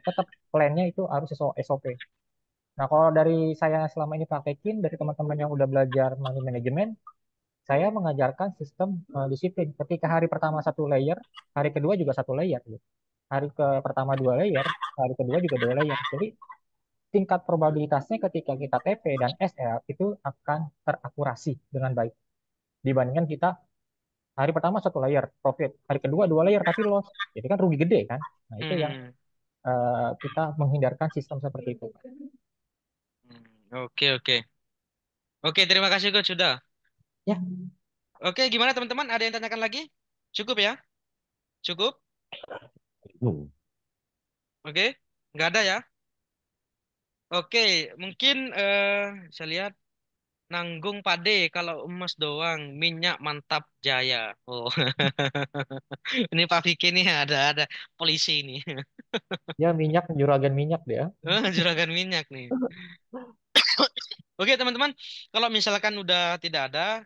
tetap plannya itu harus sesuai SOP. Nah, kalau dari saya selama ini praktekin, dari teman-teman yang udah belajar money management, saya mengajarkan sistem disiplin. Ketika hari pertama satu layer, hari kedua juga satu layer. Gitu. Hari ke pertama dua layer, hari kedua juga dua layer. Jadi tingkat probabilitasnya ketika kita TP dan SL itu akan terakurasi dengan baik. Dibandingkan kita hari pertama satu layer profit, hari kedua dua layer tapi loss. Jadi kan rugi gede kan. Nah, itu yang Hmm. kita menghindarkan sistem seperti itu. Oke, oke. Oke, terima kasih Coach sudah. Ya, Oke, gimana teman-teman? Ada yang tanyakan lagi? Cukup ya? Cukup? Oke? Nggak ada ya? Oke, mungkin saya lihat nanggung pade kalau emas doang, minyak mantap jaya. Oh, ini Pak Vicky nih ada polisi ini. ya minyak juragan minyak dia. Juragan minyak nih. Oke teman-teman, kalau misalkan udah tidak ada,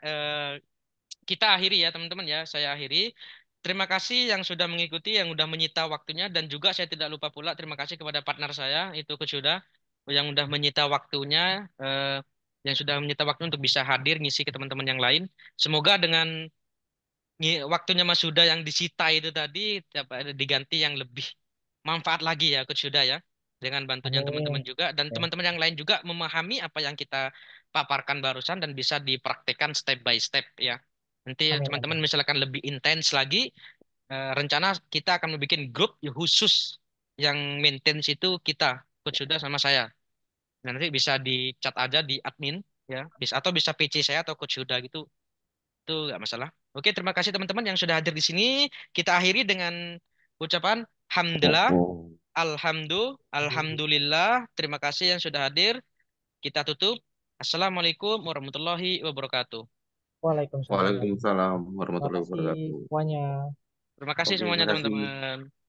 kita akhiri ya teman-teman ya. Saya akhiri. Terima kasih yang sudah mengikuti, yang sudah menyita waktunya dan juga saya tidak lupa pula terima kasih kepada partner saya itu Coach Yuda yang sudah menyita waktunya, yang sudah menyita waktu untuk bisa hadir ngisi ke teman-teman yang lain. Semoga dengan waktunya Mas Huda yang disita itu tadi diganti yang lebih manfaat lagi ya Coach Huda ya dengan bantunya teman-teman Amin. juga dan Oke, teman-teman yang lain juga memahami apa yang kita paparkan barusan dan bisa dipraktekkan step by step ya. Nanti amin, teman-teman amin. misalkan lebih intens lagi, rencana kita akan membuat grup khusus yang maintenance itu kita Coach Huda sama saya. Nanti bisa di chat aja di admin ya bisa atau bisa PC saya atau Coach Huda gitu itu nggak masalah. Oke, terima kasih teman-teman yang sudah hadir di sini. Kita akhiri dengan ucapan hamdalah, alhamdulillah. Terima kasih yang sudah hadir. Kita tutup. Assalamualaikum warahmatullahi wabarakatuh. Waalaikumsalam. Waalaikumsalam Terima warahmatullahi kasih wabarakatuh. semuanya. Terima kasih Oke, semuanya makasih. teman-teman.